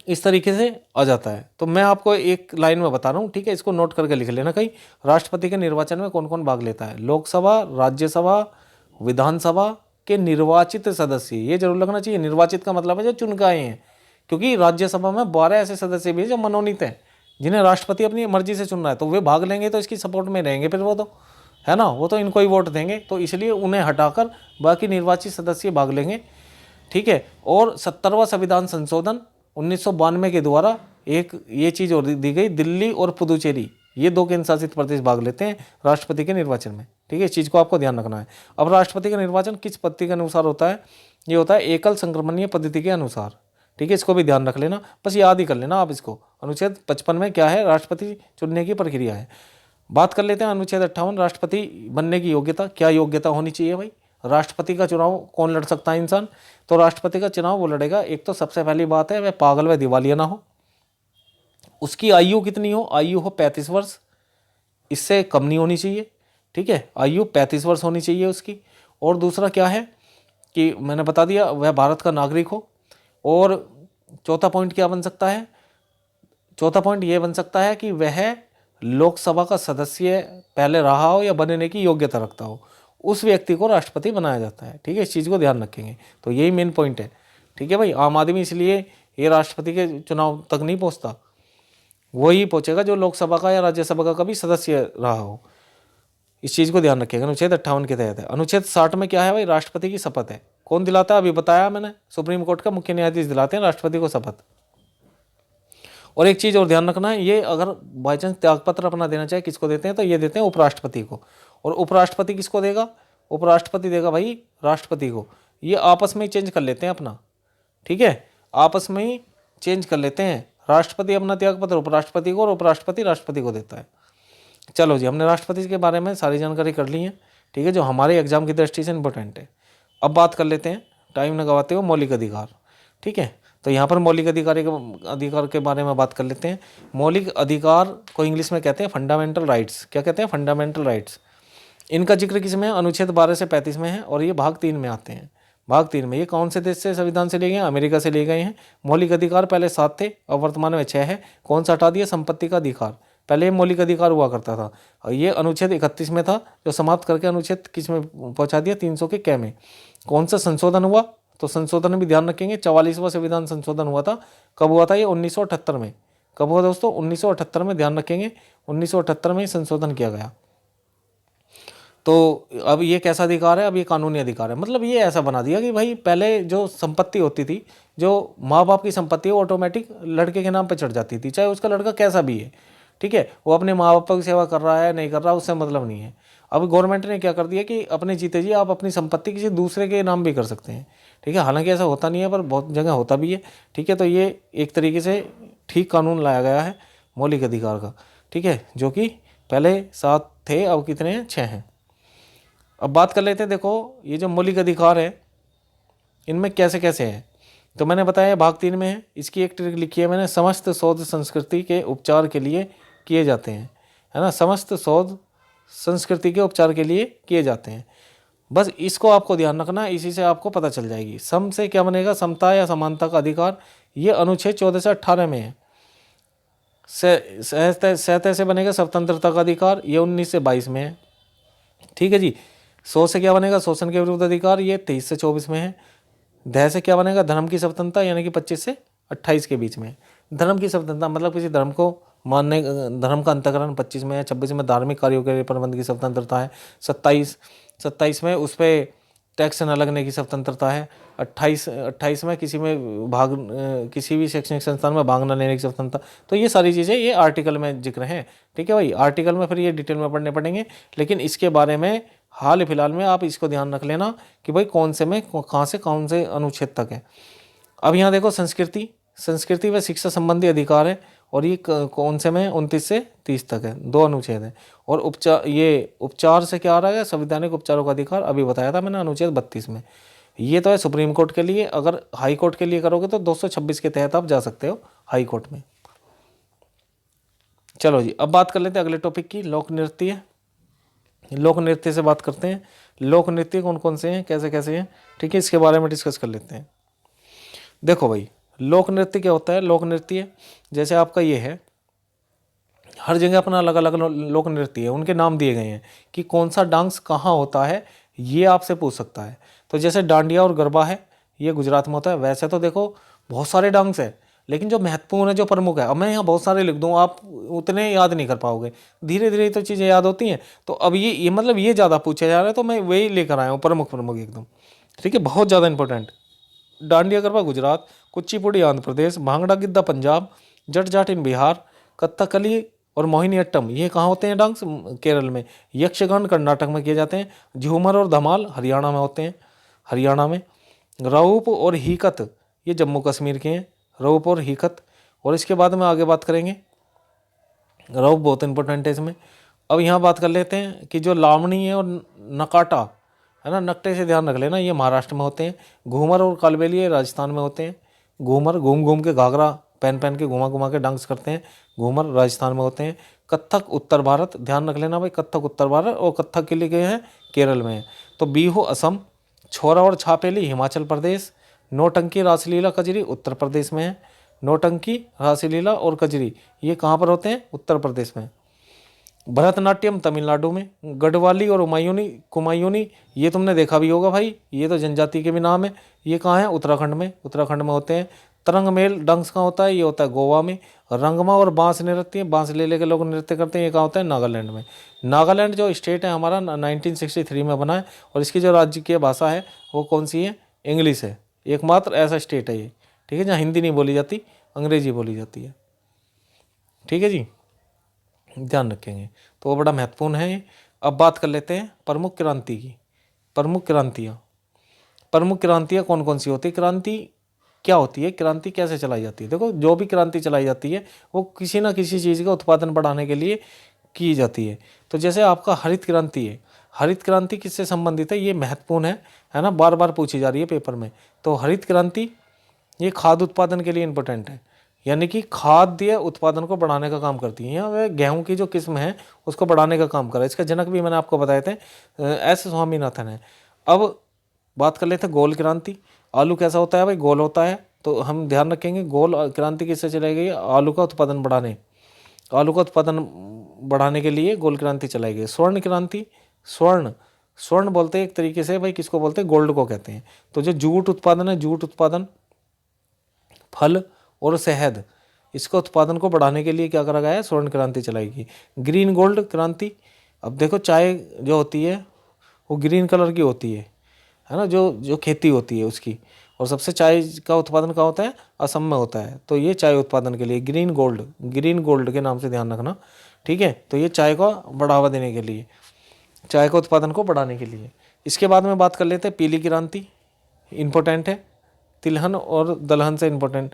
इस तरीके से आ जाता है। तो मैं आपको एक लाइन में बता रहा हूँ, ठीक है, इसको नोट करके लिख लेना कहीं। राष्ट्रपति के निर्वाचन में कौन कौन भाग लेता है? लोकसभा, राज्यसभा, विधानसभा के निर्वाचित सदस्य। ये जरूर लगना चाहिए, निर्वाचित का मतलब है जो चुन के आए हैं, क्योंकि राज्यसभा में 12 ऐसे सदस्य भी हैं जो मनोनीत हैं, जिन्हें राष्ट्रपति अपनी मर्जी से चुन रहा है। तो वे भाग लेंगे तो इसकी सपोर्ट में रहेंगे फिर वो तो, है ना, वो तो इनको ही वोट देंगे। तो इसलिए उन्हें हटाकर बाकी निर्वाचित सदस्य भाग लेंगे, ठीक है। और 70वां संविधान संशोधन 1992 के द्वारा एक ये चीज़ और दी गई, दिल्ली और पुदुचेरी ये 2 केंद्र शासित प्रदेश भाग लेते हैं राष्ट्रपति के निर्वाचन में, ठीक है। इस चीज़ को आपको ध्यान रखना है। अब राष्ट्रपति का निर्वाचन किस पद्धति के अनुसार होता है? ये होता है एकल संक्रमणीय पद्धति के अनुसार, ठीक है। इसको भी ध्यान रख लेना, बस याद ही कर लेना आप इसको। अनुच्छेद 55 में क्या है? राष्ट्रपति चुनने की प्रक्रिया है। बात कर लेते हैं अनुच्छेद 58, राष्ट्रपति बनने की योग्यता। क्या योग्यता होनी चाहिए भाई? राष्ट्रपति का चुनाव कौन लड़ सकता है इंसान? तो राष्ट्रपति का चुनाव वो लड़ेगा, एक तो सबसे पहली बात है वह पागल व दिवालिया ना हो, उसकी आयु कितनी हो? आयु हो 35 वर्ष, इससे कम नहीं होनी चाहिए, ठीक है। आयु 35 वर्ष होनी चाहिए उसकी। और दूसरा क्या है कि मैंने बता दिया, वह भारत का नागरिक हो। और चौथा पॉइंट क्या बन सकता है? चौथा पॉइंट ये बन सकता है कि वह लोकसभा का सदस्य पहले रहा हो या बनने की योग्यता रखता हो, उस व्यक्ति को राष्ट्रपति बनाया जाता है, ठीक है। इस चीज़ को ध्यान रखेंगे। तो यही मेन पॉइंट है, ठीक है भाई। आम आदमी इसलिए ये राष्ट्रपति के चुनाव तक नहीं पहुंचता, वही पहुंचेगा जो लोकसभा का या राज्यसभा का कभी सदस्य रहा हो। इस चीज़ को ध्यान रखिएगा। अनुच्छेद 58 के तहत है। अनुच्छेद 60 में क्या है भाई? राष्ट्रपति की शपथ है। कौन दिलाता है? अभी बताया मैंने, सुप्रीम कोर्ट का मुख्य न्यायाधीश दिलाते हैं राष्ट्रपति को शपथ। और एक चीज़ और ध्यान रखना है, ये अगर बाई चांस त्यागपत्र अपना देना चाहे किसको देते हैं? तो ये देते हैं उपराष्ट्रपति को। और उपराष्ट्रपति किसको देगा? उपराष्ट्रपति देगा भाई राष्ट्रपति को। ये आपस में ही चेंज कर लेते हैं अपना, ठीक है, आपस में ही चेंज कर लेते हैं। राष्ट्रपति अपना त्यागपत्र उपराष्ट्रपति को और उपराष्ट्रपति राष्ट्रपति को देता है। चलो जी, हमने राष्ट्रपति के बारे में सारी जानकारी कर ली है, ठीक है, जो हमारे एग्जाम की दृष्टि से इंपॉर्टेंट है। अब बात कर लेते हैं टाइम न गवाते हुए मौलिक अधिकार। ठीक है। तो यहाँ पर मौलिक अधिकार के बारे में बात कर लेते हैं। मौलिक अधिकार को इंग्लिश में कहते हैं फंडामेंटल राइट्स। क्या कहते हैं? Fundamental rights. इनका जिक्र किसमें है? अनुच्छेद 12 से 35 में है और ये भाग 3 में आते हैं। भाग 3 में ये कौन से देश से संविधान से लिए गए हैं? अमेरिका से लिए गए हैं। मौलिक अधिकार पहले 7 थे, अब वर्तमान में 6 है। कौन सा हटा दिया? संपत्ति का अधिकार। पहले ये मौलिक अधिकार हुआ करता था और ये अनुच्छेद 31 में था, जो समाप्त करके अनुच्छेद किस में पहुंचा दिया? 300 के कै में। कौन सा संशोधन हुआ? तो संशोधन भी ध्यान रखेंगे, 44वां संविधान संशोधन हुआ था। कब हुआ था? ये 1978 में। कब हुआ दोस्तों? 1978 में। ध्यान रखेंगे 1978 में संशोधन किया गया। तो अब ये कैसा अधिकार है? अब ये कानूनी अधिकार है। मतलब ये ऐसा बना दिया कि भाई पहले जो संपत्ति होती थी, जो माँ बाप की संपत्ति है, वो ऑटोमेटिक लड़के के नाम पे चढ़ जाती थी, चाहे उसका लड़का कैसा भी है। ठीक है, वो अपने माँ बाप की सेवा कर रहा है नहीं कर रहा, उससे मतलब नहीं है। अब गवर्नमेंट ने क्या कर दिया कि अपने जीते जी आप अपनी संपत्ति किसी दूसरे के नाम भी कर सकते हैं। ठीक है, हालांकि ऐसा होता नहीं है पर बहुत जगह होता भी है। ठीक है, तो ये एक तरीके से ठीक कानून लाया गया है मौलिक अधिकार का। ठीक है, जो कि पहले 7 थे, अब कितने हैं? 6 हैं। अब बात कर लेते हैं, देखो ये जो मौलिक अधिकार है इनमें कैसे कैसे हैं। तो मैंने बताया भाग 3 में है। इसकी एक ट्रिक लिखी है मैंने, समस्त शोध संस्कृति के उपचार के लिए किए जाते हैं, है ना। समस्त शोध संस्कृति के उपचार के लिए किए जाते हैं। बस इसको आपको ध्यान रखना है, इसी से आपको पता चल जाएगी। सम से क्या बनेगा? समता या समानता का अधिकार। ये अनुच्छेद 14 से 18 में है। सहते से बनेगा स्वतंत्रता का अधिकार। ये 19 से 22 में है। ठीक है जी। 100 से क्या बनेगा? शोषण के विरुद्ध अधिकार। ये 23 से 24 में है। दह से क्या बनेगा? धर्म की स्वतंत्रता, यानी कि 25 से 28 के बीच में। धर्म की स्वतंत्रता मतलब किसी धर्म को मानने, धर्म का अंतकरण 25 में है। 26 में धार्मिक कार्यों के प्रबंध की स्वतंत्रता है। 27 में उस पर टैक्स न लगने की स्वतंत्रता है। 28 में किसी भी शैक्षणिक संस्थान में भाग न लेने की स्वतंत्रता। तो ये सारी चीज़ें ये आर्टिकल में जिक्र हैं। ठीक है भाई, आर्टिकल में फिर ये डिटेल में पढ़ने पड़ेंगे, लेकिन इसके बारे में हाल फिलहाल में आप इसको ध्यान रख लेना कि भाई कौन से में कहाँ से कौन से अनुच्छेद तक है। अब यहाँ देखो संस्कृति व शिक्षा संबंधी अधिकार है और ये कौन से में? 29 से 30 तक है, 2 अनुच्छेद हैं। और उपचार से क्या आ रहा है? संवैधानिक उपचारों का अधिकार, अभी बताया था मैंने, अनुच्छेद 32 में। ये तो है सुप्रीम कोर्ट के लिए। अगर हाई कोर्ट के लिए करोगे तो 226 के तहत आप जा सकते हो हाई कोर्ट में। चलो जी, अब बात कर लेते हैं अगले टॉपिक की, लोक नृत्य। लोक नृत्य से बात करते हैं। लोक नृत्य कौन कौन से हैं, कैसे कैसे हैं? ठीक है, इसके बारे में डिस्कस कर लेते हैं। देखो भाई, लोक नृत्य क्या होता है? लोक नृत्य जैसे आपका ये है, हर जगह अपना अलग अलग लोक नृत्य है, उनके नाम दिए गए हैं कि कौन सा डांस कहाँ होता है, ये आपसे पूछ सकता है। तो जैसे डांडिया और गरबा है, ये गुजरात में होता है। वैसे तो देखो बहुत सारे डांस है, लेकिन जो महत्वपूर्ण है, जो प्रमुख है, अब मैं यहाँ बहुत सारे लिख दूँ, आप उतने याद नहीं कर पाओगे। धीरे धीरे तो चीज़ें याद होती हैं। तो अब ये मतलब ये ज़्यादा पूछा जा रहा है, तो मैं वही लेकर आया हूँ, प्रमुख एकदम। ठीक है, बहुत ज़्यादा इंपॉर्टेंट। डांडिया गरबा गुजरात, कुचिपुड़ी आंध्र प्रदेश, भांगड़ा गिद्दा पंजाब, जट जाट इन बिहार, कथकली और मोहिनीअट्टम ये कहाँ होते हैं डांस? केरल में। यक्षगान कर्नाटक में किए जाते हैं। झूमर और धमाल हरियाणा में होते हैं, हरियाणा में। रऊप और हीकत ये जम्मू कश्मीर के हैं, रऊप और हीकत। और इसके बाद में आगे बात करेंगे, रऊप बहुत इंपॉर्टेंट है इसमें। अब यहाँ बात कर लेते हैं कि जो लावणी है और नकाटा है ना, नकटे से ध्यान रख लेना, ये महाराष्ट्र में होते हैं। घूमर और कालबेली ये राजस्थान में होते हैं। घूमर घूम घूम के घाघरा पहन पहन के घुमा घुमा के डांस करते हैं, घूमर राजस्थान में होते हैं। कत्थक उत्तर भारत, ध्यान रख लेना भाई, कत्थक उत्तर भारत, और कत्थक के लिए गए हैं केरल में है। तो बिहू असम, छोरा और छापेली हिमाचल प्रदेश, नौटंकी रासलीला कजरी उत्तर प्रदेश में है। नौटंकी रासलीला और कजरी ये कहाँ पर होते हैं? उत्तर प्रदेश में। भरतनाट्यम तमिलनाडु में। गढ़वाली और कुमायूनी ये तुमने देखा भी होगा भाई, ये तो जनजाति के भी नाम है। ये कहाँ है? उत्तराखंड में, उत्तराखंड में होते हैं। तरंग मेल डांस कहाँ होता है? ये होता है गोवा में। रंगमा और बांस नृत्य, बांस ले लेके लोग नृत्य करते हैं, ये कहाँ होता है? नागालैंड में। नागालैंड जो स्टेट है हमारा 1963 में बना है, और इसकी जो राज्य की भाषा है वो कौन सी है? इंग्लिश है। एकमात्र ऐसा स्टेट है ये, ठीक है, जहाँ हिंदी नहीं बोली जाती, अंग्रेजी बोली जाती है। ठीक है जी, ध्यान रखेंगे, तो वो बड़ा महत्वपूर्ण है। अब बात कर लेते हैं प्रमुख क्रांति की। प्रमुख क्रांतियाँ कौन कौन सी होती है? क्रांति क्या होती है? क्रांति कैसे चलाई जाती है? देखो, जो भी क्रांति चलाई जाती है वो किसी ना किसी चीज़ का उत्पादन बढ़ाने के लिए की जाती है। तो जैसे आपका हरित क्रांति है, हरित क्रांति किससे संबंधित है? ये महत्वपूर्ण है ना, बार बार पूछी जा रही है पेपर में। तो हरित क्रांति ये खाद्य उत्पादन के लिए इम्पोर्टेंट है, यानी कि खाद्य उत्पादन को बढ़ाने का काम करती है। यहाँ गेहूं की जो किस्म है उसको बढ़ाने का काम करा। इसका जनक भी मैंने आपको बताए थे, एस स्वामीनाथन है। अब बात कर लेते हैं गोल क्रांति। आलू कैसा होता है भाई? गोल होता है, तो हम ध्यान रखेंगे गोल क्रांति किससे चलाई गई? आलू का उत्पादन बढ़ाने, आलू का उत्पादन बढ़ाने के लिए गोल क्रांति चलाई गई। स्वर्ण क्रांति, स्वर्ण स्वर्ण बोलते हैं एक तरीके से भाई, किसको बोलते हैं? गोल्ड को कहते हैं। तो जो जूट उत्पादन है, जूट उत्पादन, फल और शहद, इसका उत्पादन को बढ़ाने के लिए क्या करा गया है? स्वर्ण क्रांति चलाई गई। ग्रीन गोल्ड क्रांति, अब देखो चाय जो होती है वो ग्रीन कलर की होती है ना, जो खेती होती है उसकी, और सबसे चाय का उत्पादन कहाँ होता है? असम में होता है। तो ये चाय उत्पादन के लिए ग्रीन गोल्ड, ग्रीन गोल्ड के नाम से ध्यान रखना, ठीक है। तो ये चाय को बढ़ावा देने के लिए, चाय का उत्पादन को बढ़ाने के लिए। इसके बाद में बात कर लेते हैं पीली क्रांति, इम्पोर्टेंट है, तिलहन और दलहन से इम्पोर्टेंट,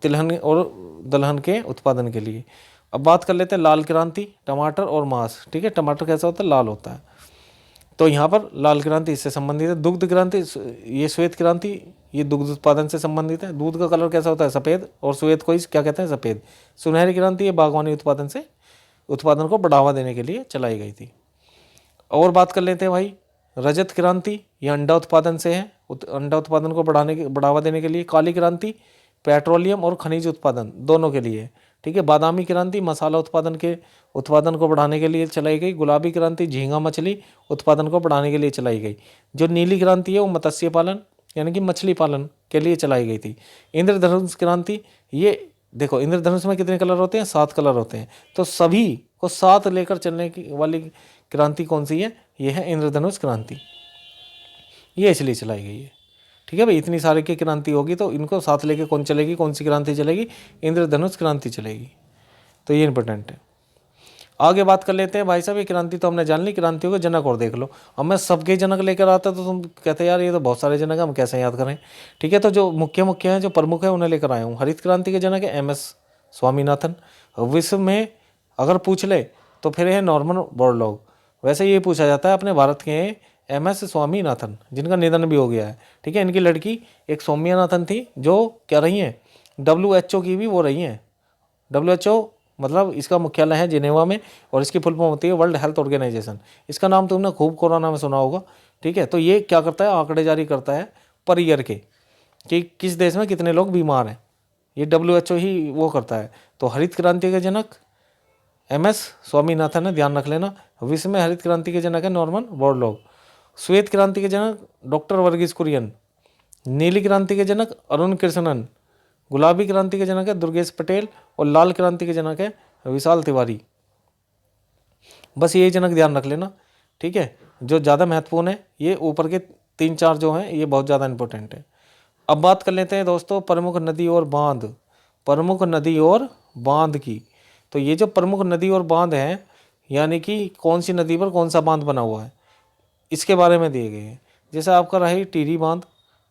तिलहन और दलहन के उत्पादन के लिए। अब बात कर लेते हैं लाल क्रांति, टमाटर और मांस, ठीक है। टमाटर कैसा होता है? लाल होता है, तो यहाँ पर लाल क्रांति इससे संबंधित है। दुग्ध क्रांति, ये श्वेत क्रांति, ये दुग्ध उत्पादन से संबंधित है। दूध का कलर कैसा होता है? सफ़ेद, और श्वेत को क्या कहते हैं? सफ़ेद। सुनहरी क्रांति ये बागवानी उत्पादन से, उत्पादन को बढ़ावा देने के लिए चलाई गई थी। और बात कर लेते हैं भाई रजत क्रांति, ये अंडा उत्पादन से है, अंडा उत्पादन को बढ़ावा देने के लिए। काली क्रांति पेट्रोलियम और खनिज उत्पादन दोनों के लिए, ठीक है। बादामी क्रांति मसाला उत्पादन को बढ़ाने के लिए चलाई गई। गुलाबी क्रांति झींगा मछली उत्पादन को बढ़ाने के लिए चलाई गई। जो नीली क्रांति है वो मत्स्य पालन यानी कि मछली पालन के लिए चलाई गई थी। इंद्रधनुष क्रांति, ये देखो इंद्रधनुष में कितने कलर होते हैं? 7 कलर होते हैं, तो सभी को साथ लेकर चलने की वाली क्रांति कौन सी है? ये है इंद्रधनुष क्रांति, ये इसलिए चलाई गई है, ठीक है भाई। इतनी सारी की क्रांति होगी तो इनको साथ लेके कौन चलेगी? कौन सी क्रांति चलेगी? इंद्रधनुष क्रांति चलेगी, तो ये इंपॉर्टेंट है। आगे बात कर लेते हैं भाई साहब, ये क्रांति तो हमने जान ली, क्रांतियों के जनक और देख लो। अब मैं सबके जनक लेकर आता तो तुम कहते यार ये तो बहुत सारे जनक हैं, हम कैसे याद करें, ठीक है। तो जो मुख्य हैं, जो प्रमुख है, उन्हें लेकर आया हूँ। हरित क्रांति के जनक है MS स्वामीनाथन। विश्व में अगर पूछ ले तो फिर है नॉर्मन बोरलॉग। वैसे ये पूछा जाता है अपने भारत के MS स्वामीनाथन, जिनका निधन भी हो गया है, ठीक है। इनकी लड़की एक सौम्यानाथन थी, जो क्या रही हैं? WHO की भी वो रही हैं। WHO मतलब इसका मुख्यालय है जिनेवा में, और इसकी फुल फॉर्म होती है वर्ल्ड हेल्थ ऑर्गेनाइजेशन। इसका नाम तुमने खूब कोरोना में सुना होगा, ठीक है। तो ये क्या करता है? आंकड़े जारी करता है पर ईयर के, कि किस देश में कितने लोग बीमार हैं, ये WHO ही वो करता है। तो हरित क्रांति के जनक MS स्वामीनाथन है, ध्यान रख लेना। विश्व में हरित क्रांति के जनक है नॉर्मन बोरलॉग। श्वेत क्रांति के जनक डॉक्टर वर्गीस कुरियन। नीली क्रांति के जनक अरुण कृष्णन। गुलाबी क्रांति के जनक है दुर्गेश पटेल, और लाल क्रांति के जनक है विशाल तिवारी। बस ये जनक ध्यान रख लेना, ठीक है। जो ज़्यादा महत्वपूर्ण है, ये ऊपर के 3-4 जो हैं ये बहुत ज़्यादा इंपॉर्टेंट है। अब बात कर लेते हैं दोस्तों प्रमुख नदी और बांध, प्रमुख नदी और बांध की। तो ये जो प्रमुख नदी और बांध हैं, यानी कि कौन सी नदी पर कौन सा बांध बना हुआ है, इसके बारे में दिए गए हैं। जैसे आपका रहा है टिहरी बांध।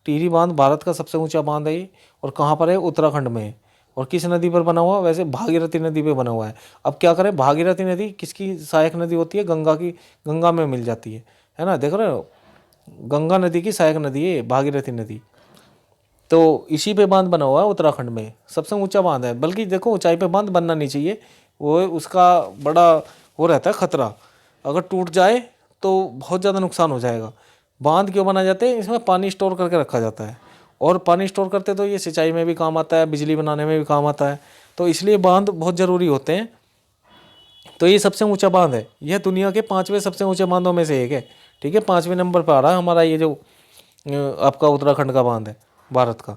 टिहरी बांध भारत का सबसे ऊंचा बांध है ये, और कहाँ पर है? उत्तराखंड में है। और किस नदी पर बना हुआ? वैसे भागीरथी नदी पे बना हुआ है। अब क्या करें, भागीरथी नदी किसकी सहायक नदी होती है? गंगा की, गंगा में मिल जाती है ना, देख रहे हो, गंगा नदी की सहायक नदी है भागीरथी नदी। तो इसी पे बांध बना हुआ है उत्तराखंड में, सबसे ऊंचा बांध है। बल्कि देखो ऊंचाई पे बांध बनना नहीं चाहिए, वो उसका बड़ा वो रहता है खतरा, अगर टूट जाए तो बहुत ज़्यादा नुकसान हो जाएगा। बांध क्यों बनाए जाते हैं? इसमें पानी स्टोर करके रखा जाता है, और पानी स्टोर करते तो ये सिंचाई में भी काम आता है, बिजली बनाने में भी काम आता है, तो इसलिए बांध बहुत ज़रूरी होते हैं। तो ये सबसे ऊंचा बांध है, यह दुनिया के 5वें सबसे ऊंचे बांधों में से एक है, ठीक है। 5वें नंबर पर आ रहा है हमारा ये जो आपका उत्तराखंड का बांध है भारत का।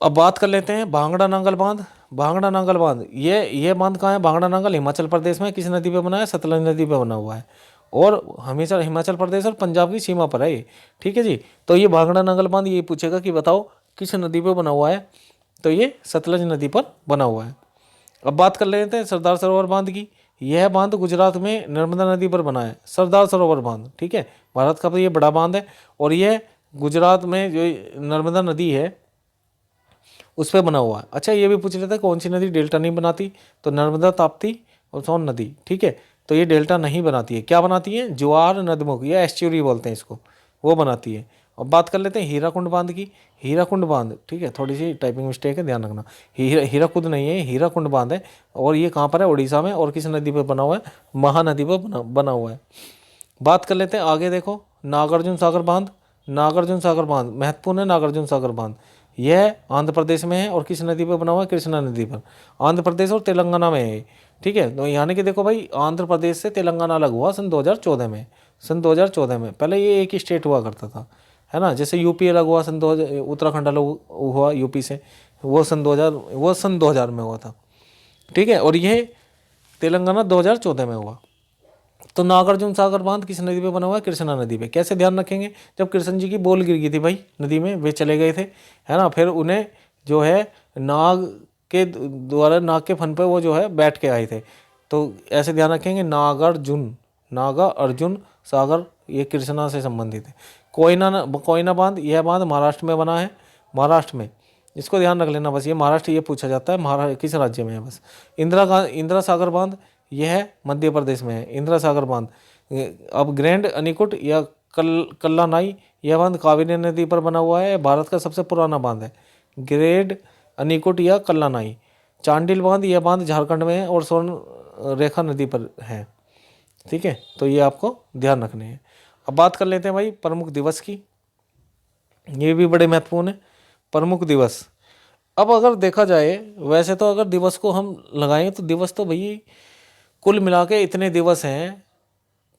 अब बात कर लेते हैं भांगड़ा नांगल बांध। भांगड़ा नांगल बांध, ये बांध कहाँ है? भांगड़ा नांगल हिमाचल प्रदेश में किस नदी पे बना है? सतलज नदी पे बना हुआ है, और हमेशा हिमाचल प्रदेश और पंजाब की सीमा पर है ये, ठीक है जी। तो ये भांगड़ा नांगल बांध ये पूछेगा कि बताओ किस नदी पे बना हुआ है, तो ये सतलज नदी पर बना हुआ है। अब बात कर लेते हैं सरदार सरोवर बांध की। यह बांध गुजरात में नर्मदा नदी पर बना है, सरदार सरोवर बांध, ठीक है। भारत का तो ये बड़ा बांध है, और यह गुजरात में जो नर्मदा नदी है उस पर बना हुआ है। अच्छा, ये भी पूछ लेता है कौन सी नदी डेल्टा नहीं बनाती, तो नर्मदा, ताप्ती और सोन नदी, ठीक है। तो ये डेल्टा नहीं बनाती है, क्या बनाती है? ज्वार नदमुख, या एस्चुरी बोलते हैं इसको, वो बनाती है। अब बात कर लेते हैं हीराकुंड बांध की। हीराकुंड बांध, ठीक है, थोड़ी सी टाइपिंग मिस्टेक है, ध्यान रखना। हीराकुंड नहीं है, हीराकुंड बांध है। और ये कहाँ पर है? उड़ीसा में। और किस नदी पर बना हुआ है? महानदी पर बना हुआ है। बात कर लेते हैं आगे, देखो नागार्जुन सागर बांध। नागार्जुन सागर बांध महत्वपूर्ण है। नागार्जुन सागर बांध यह आंध्र प्रदेश में है। और किस नदी पर बना हुआ है? कृष्णा नदी पर। आंध्र प्रदेश और तेलंगाना में है, ठीक है। तो यानी कि देखो भाई, आंध्र प्रदेश से तेलंगाना अलग हुआ सन 2014 में। सन 2014 में, पहले ये एक ही स्टेट हुआ करता था, है ना। जैसे यूपी अलग हुआ सन 2000, उत्तराखंड अलग हुआ यूपी से, वो सन 2000 में हुआ था, ठीक है। और ये तेलंगाना 2014 में हुआ। तो नागार्जुन सागर बांध किस नदी पे बना हुआ है? कृष्णा नदी पे। कैसे ध्यान रखेंगे? जब कृष्ण जी की बोल गिर गई थी भाई नदी में, वे चले गए थे, है ना। फिर उन्हें जो है नाग के द्वारा, नाग के फन पे वो जो है बैठ के आए थे। तो ऐसे ध्यान रखेंगे, नागार्जुन, नागा अर्जुन सागर, ये कृष्णा से संबंधित है। कोयना बांध, यह बांध महाराष्ट्र में बना है। महाराष्ट्र में, इसको ध्यान रख लेना बस, ये महाराष्ट्र, ये पूछा जाता है महाराष्ट्र किस राज्य में है बस। इंदिरा सागर बांध, यह है मध्य प्रदेश में है। इंदिरा सागर बांध। अब ग्रैंड अनीकुट या कल्लानाई, यह बांध कावेरी नदी पर बना हुआ है। भारत का सबसे पुराना बांध है ग्रेड अनीकुट या कल्लानाई। चांडिल बांध, यह बांध झारखंड में है और स्वर्ण रेखा नदी पर है, ठीक है। तो ये आपको ध्यान रखने हैं। अब बात कर लेते हैं भाई प्रमुख दिवस की, ये भी बड़े महत्वपूर्ण है। प्रमुख दिवस, अब अगर देखा जाए, वैसे तो अगर दिवस को हम लगाएं तो दिवस तो भाई कुल मिला के इतने दिवस हैं,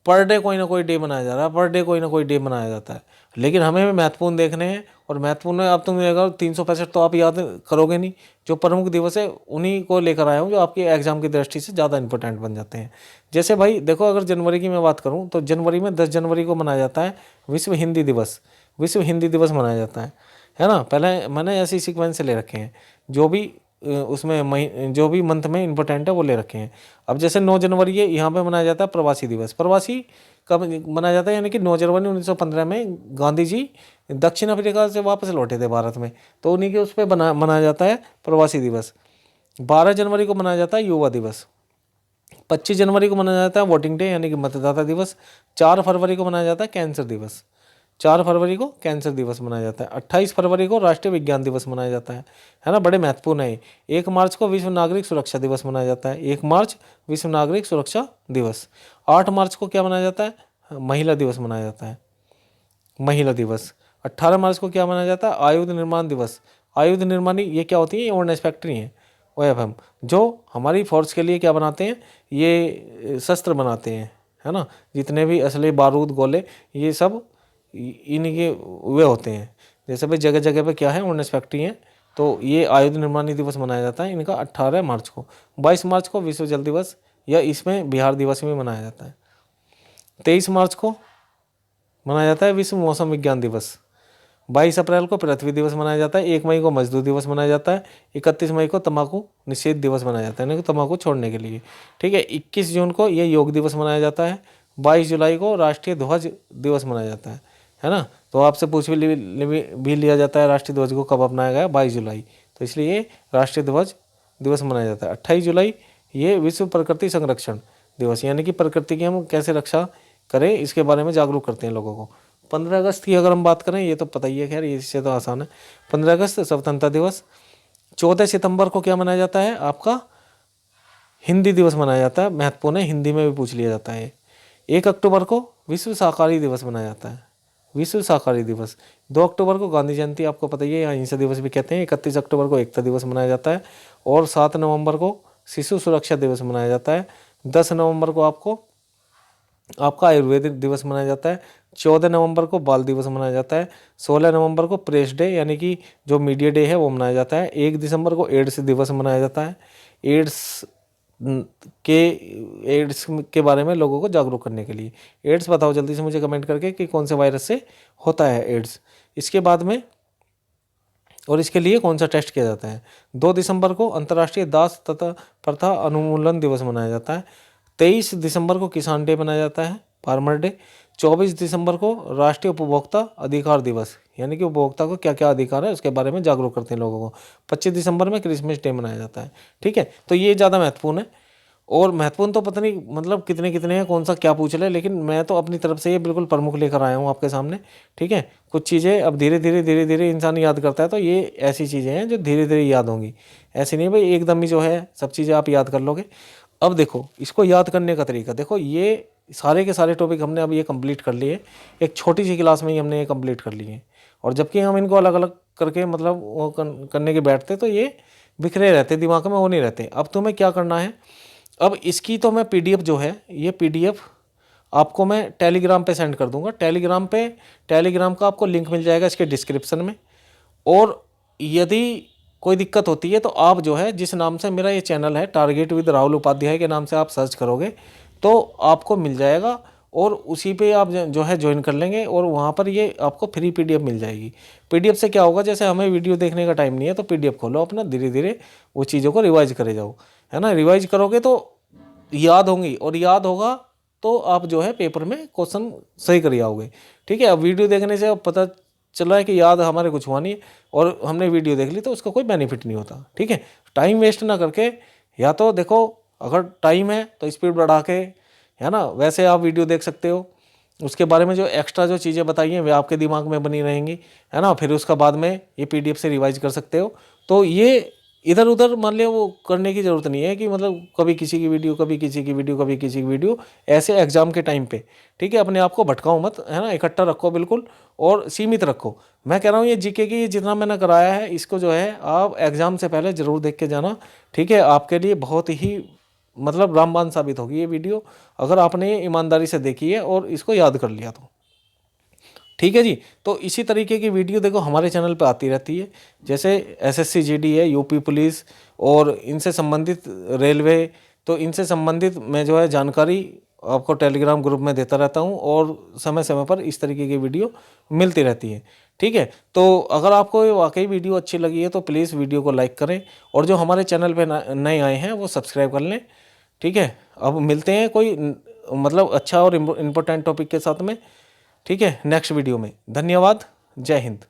पर डे कोई ना कोई डे मनाया जा रहा है, पर डे कोई ना कोई डे मनाया जाता है। लेकिन हमें भी महत्वपूर्ण देखने हैं, और महत्वपूर्ण अब तुम अगर 365 तो आप याद करोगे नहीं। जो प्रमुख दिवस है उन्हीं को लेकर आया हूँ, जो आपके एग्जाम की दृष्टि से ज़्यादा इंपॉर्टेंट बन जाते हैं। जैसे भाई देखो, अगर जनवरी की मैं बात करूँ तो जनवरी में 10 जनवरी को मनाया जाता है विश्व हिंदी दिवस। विश्व हिंदी दिवस मनाया जाता है ना। पहले मैंने ऐसी सीक्वेंस से ले रखे हैं, जो भी उसमें जो भी मंथ में इंपॉर्टेंट है वो ले रखे हैं। अब जैसे 9 जनवरी है, यहाँ पे मनाया जाता है प्रवासी दिवस। प्रवासी कब मनाया जाता है? यानी कि 9 जनवरी 1915 में गांधी जी दक्षिण अफ्रीका से वापस लौटे थे भारत में, तो उन्हीं के उस पर मनाया जाता है प्रवासी दिवस। 12 जनवरी को मनाया जाता है युवा दिवस। 25 जनवरी को मनाया जाता है वोटिंग डे यानी कि मतदाता दिवस। 4 फरवरी को मनाया जाता है कैंसर दिवस। 4 फरवरी को कैंसर दिवस मनाया जाता है। 28 फरवरी को राष्ट्रीय विज्ञान दिवस मनाया जाता है ना। बड़े महत्वपूर्ण है। 1 मार्च को विश्व नागरिक सुरक्षा दिवस मनाया जाता है। 1 मार्च विश्व नागरिक सुरक्षा दिवस। 8 मार्च को क्या मनाया जाता है? महिला दिवस मनाया जाता है, महिला दिवस। 18 मार्च को क्या मनाया जाता है? आयुध निर्माण दिवस। आयुध निर्माणी ये क्या होती है? ये ऑर्डिनेंस फैक्ट्री है, OFM, जो हमारी फोर्स के लिए क्या बनाते हैं? ये शस्त्र बनाते हैं, है ना। जितने भी असले, बारूद, गोले, ये सब इनके वे होते हैं। जैसे भाई जगह जगह पे क्या है? ऑर्डिनेंस फैक्ट्री है। तो ये आयुध निर्माणी दिवस मनाया जाता है इनका 18 मार्च को। 22 मार्च को विश्व जल दिवस, या इसमें बिहार दिवस भी मनाया जाता है। 23 मार्च को मनाया जाता है विश्व मौसम विज्ञान दिवस। 22 अप्रैल को पृथ्वी दिवस मनाया जाता है। 1 मई को मजदूर दिवस मनाया जाता है। 31 मई को तंबाकू निषेध दिवस मनाया जाता है, यानी कि तंबाकू छोड़ने के लिए, ठीक है। 21 जून को ये योग दिवस मनाया जाता है। 22 जुलाई को राष्ट्रीय ध्वज दिवस मनाया जाता है ना। तो आपसे पूछ भी लिया जाता है राष्ट्रीय ध्वज को कब अपनाया गया? 22 जुलाई। तो इसलिए ये राष्ट्रीय ध्वज दिवस मनाया जाता है। 28 जुलाई ये विश्व प्रकृति संरक्षण दिवस, यानी कि प्रकृति की हम कैसे रक्षा करें इसके बारे में जागरूक करते हैं लोगों को। 15 अगस्त की अगर हम बात करें, ये तो पता ही है, खैर इससे तो आसान है। 15 अगस्त स्वतंत्रता दिवस। 14 सितंबर को क्या मनाया जाता है? आपका हिंदी दिवस मनाया जाता है। महत्वपूर्ण है, हिंदी में भी पूछ लिया जाता है। 1 अक्टूबर को विश्व शाकाहारी दिवस मनाया जाता है, विश्व शाकाहारी दिवस। 2 अक्टूबर को गांधी जयंती, आपको पता ही है, अहिंसा दिवस भी कहते हैं। 31 अक्टूबर को एकता दिवस मनाया जाता है। और 7 नवंबर को शिशु सुरक्षा दिवस मनाया जाता है। 10 नवंबर को आपका आयुर्वेद दिवस मनाया जाता है। 14 नवंबर को बाल दिवस मनाया जाता है। 16 नवंबर को प्रेस डे यानी कि जो मीडिया डे है वो मनाया जाता है। 1 दिसंबर को एड्स दिवस मनाया जाता है। एड्स के बारे में लोगों को जागरूक करने के लिए। एड्स बताओ जल्दी से मुझे कमेंट करके कि कौन से वायरस से होता है एड्स। इसके बाद में और इसके लिए कौन सा टेस्ट किया जाता है। 2 दिसंबर को अंतर्राष्ट्रीय दास तथा प्रथा उन्मूलन दिवस मनाया जाता है। 23 दिसंबर को किसान डे मनाया जाता है, फार्मर डे। 24 दिसंबर को राष्ट्रीय उपभोक्ता अधिकार दिवस, यानी कि उपभोक्ता को क्या क्या अधिकार है उसके बारे में जागरूक करते हैं लोगों को। 25 दिसंबर में क्रिसमस डे मनाया जाता है, ठीक है। तो ये ज़्यादा महत्वपूर्ण है। और महत्वपूर्ण तो पता नहीं मतलब कितने कितने हैं, कौन सा क्या पूछ ले, लेकिन मैं तो अपनी तरफ से ये बिल्कुल प्रमुख लेकर आया हूँ आपके सामने। ठीक है, कुछ चीज़ें अब धीरे धीरे इंसान याद करता है, तो ये ऐसी चीज़ें हैं जो धीरे धीरे याद होंगी। ऐसी नहीं भाई एकदम ही जो है सब चीज़ें आप याद कर लोगे। अब देखो इसको याद करने का तरीका देखो, ये सारे के सारे टॉपिक हमने अब ये कंप्लीट कर लिए, एक छोटी सी क्लास में ही हमने ये कंप्लीट कर लिए। और जबकि हम इनको अलग अलग करके मतलब वो करने के बैठते तो ये बिखरे रहते दिमाग में, वो नहीं रहते। अब तुम्हें क्या करना है, अब इसकी तो मैं पीडीएफ जो है, ये पीडीएफ आपको मैं टेलीग्राम पे सेंड कर दूंगा। टेलीग्राम का आपको लिंक मिल जाएगा इसके डिस्क्रिप्शन में। और यदि कोई दिक्कत होती है तो आप जो है जिस नाम से मेरा ये चैनल है टारगेट विद राहुल उपाध्याय के नाम से आप सर्च करोगे तो आपको मिल जाएगा, और उसी पे आप जो है ज्वाइन कर लेंगे, और वहाँ पर ये आपको फ्री पीडीएफ मिल जाएगी। पीडीएफ से क्या होगा, जैसे हमें वीडियो देखने का टाइम नहीं है तो पीडीएफ खोलो अपना, धीरे धीरे वो चीज़ों को रिवाइज करे जाओ, है ना। रिवाइज करोगे तो याद होंगी, और याद होगा तो आप जो है पेपर में क्वेश्चन सही कर आओगे। ठीक है, अब वीडियो देखने से अब पता चल रहा है कि याद हमारे कुछ हुआ नहीं, और हमने वीडियो देख ली तो उसका कोई बेनिफिट नहीं होता। ठीक है, टाइम वेस्ट ना करके, या तो देखो अगर टाइम है तो स्पीड बढ़ा के, है ना, वैसे आप वीडियो देख सकते हो। उसके बारे में जो एक्स्ट्रा जो चीज़ें बताई हैं वे आपके दिमाग में बनी रहेंगी, है ना। फिर उसका बाद में ये पीडीएफ से रिवाइज कर सकते हो। तो ये इधर उधर मान लिया वो करने की ज़रूरत नहीं है कि मतलब कभी किसी की वीडियो, कभी किसी की वीडियो, कभी किसी की वीडियो, ऐसे एग्जाम के टाइम पे। ठीक है, अपने आप को भटकाओ मत, है ना, इकट्ठा रखो बिल्कुल और सीमित रखो। मैं कह रहा हूँ ये जीके की जितना मैंने कराया है इसको जो है आप एग्जाम से पहले ज़रूर देख के जाना। ठीक है, आपके लिए बहुत ही मतलब रामबाण साबित होगी ये वीडियो, अगर आपने ये ईमानदारी से देखी है और इसको याद कर लिया तो। ठीक है जी, तो इसी तरीके की वीडियो देखो हमारे चैनल पे आती रहती है, जैसे एसएससी जीडी है, यूपी पुलिस और इनसे संबंधित रेलवे, तो इनसे संबंधित मैं जो है जानकारी आपको टेलीग्राम ग्रुप में देता रहता हूँ, और समय समय पर इस तरीके की वीडियो मिलती रहती है। ठीक है, तो अगर आपको ये वाकई वीडियो अच्छी लगी है तो प्लीज़ वीडियो को लाइक करें, और जो हमारे चैनल पर नए आए हैं वो सब्सक्राइब कर लें। ठीक है, अब मिलते हैं कोई मतलब अच्छा और इम्पोर्टेंट टॉपिक के साथ में। ठीक है, नेक्स्ट वीडियो में। धन्यवाद, जय हिंद।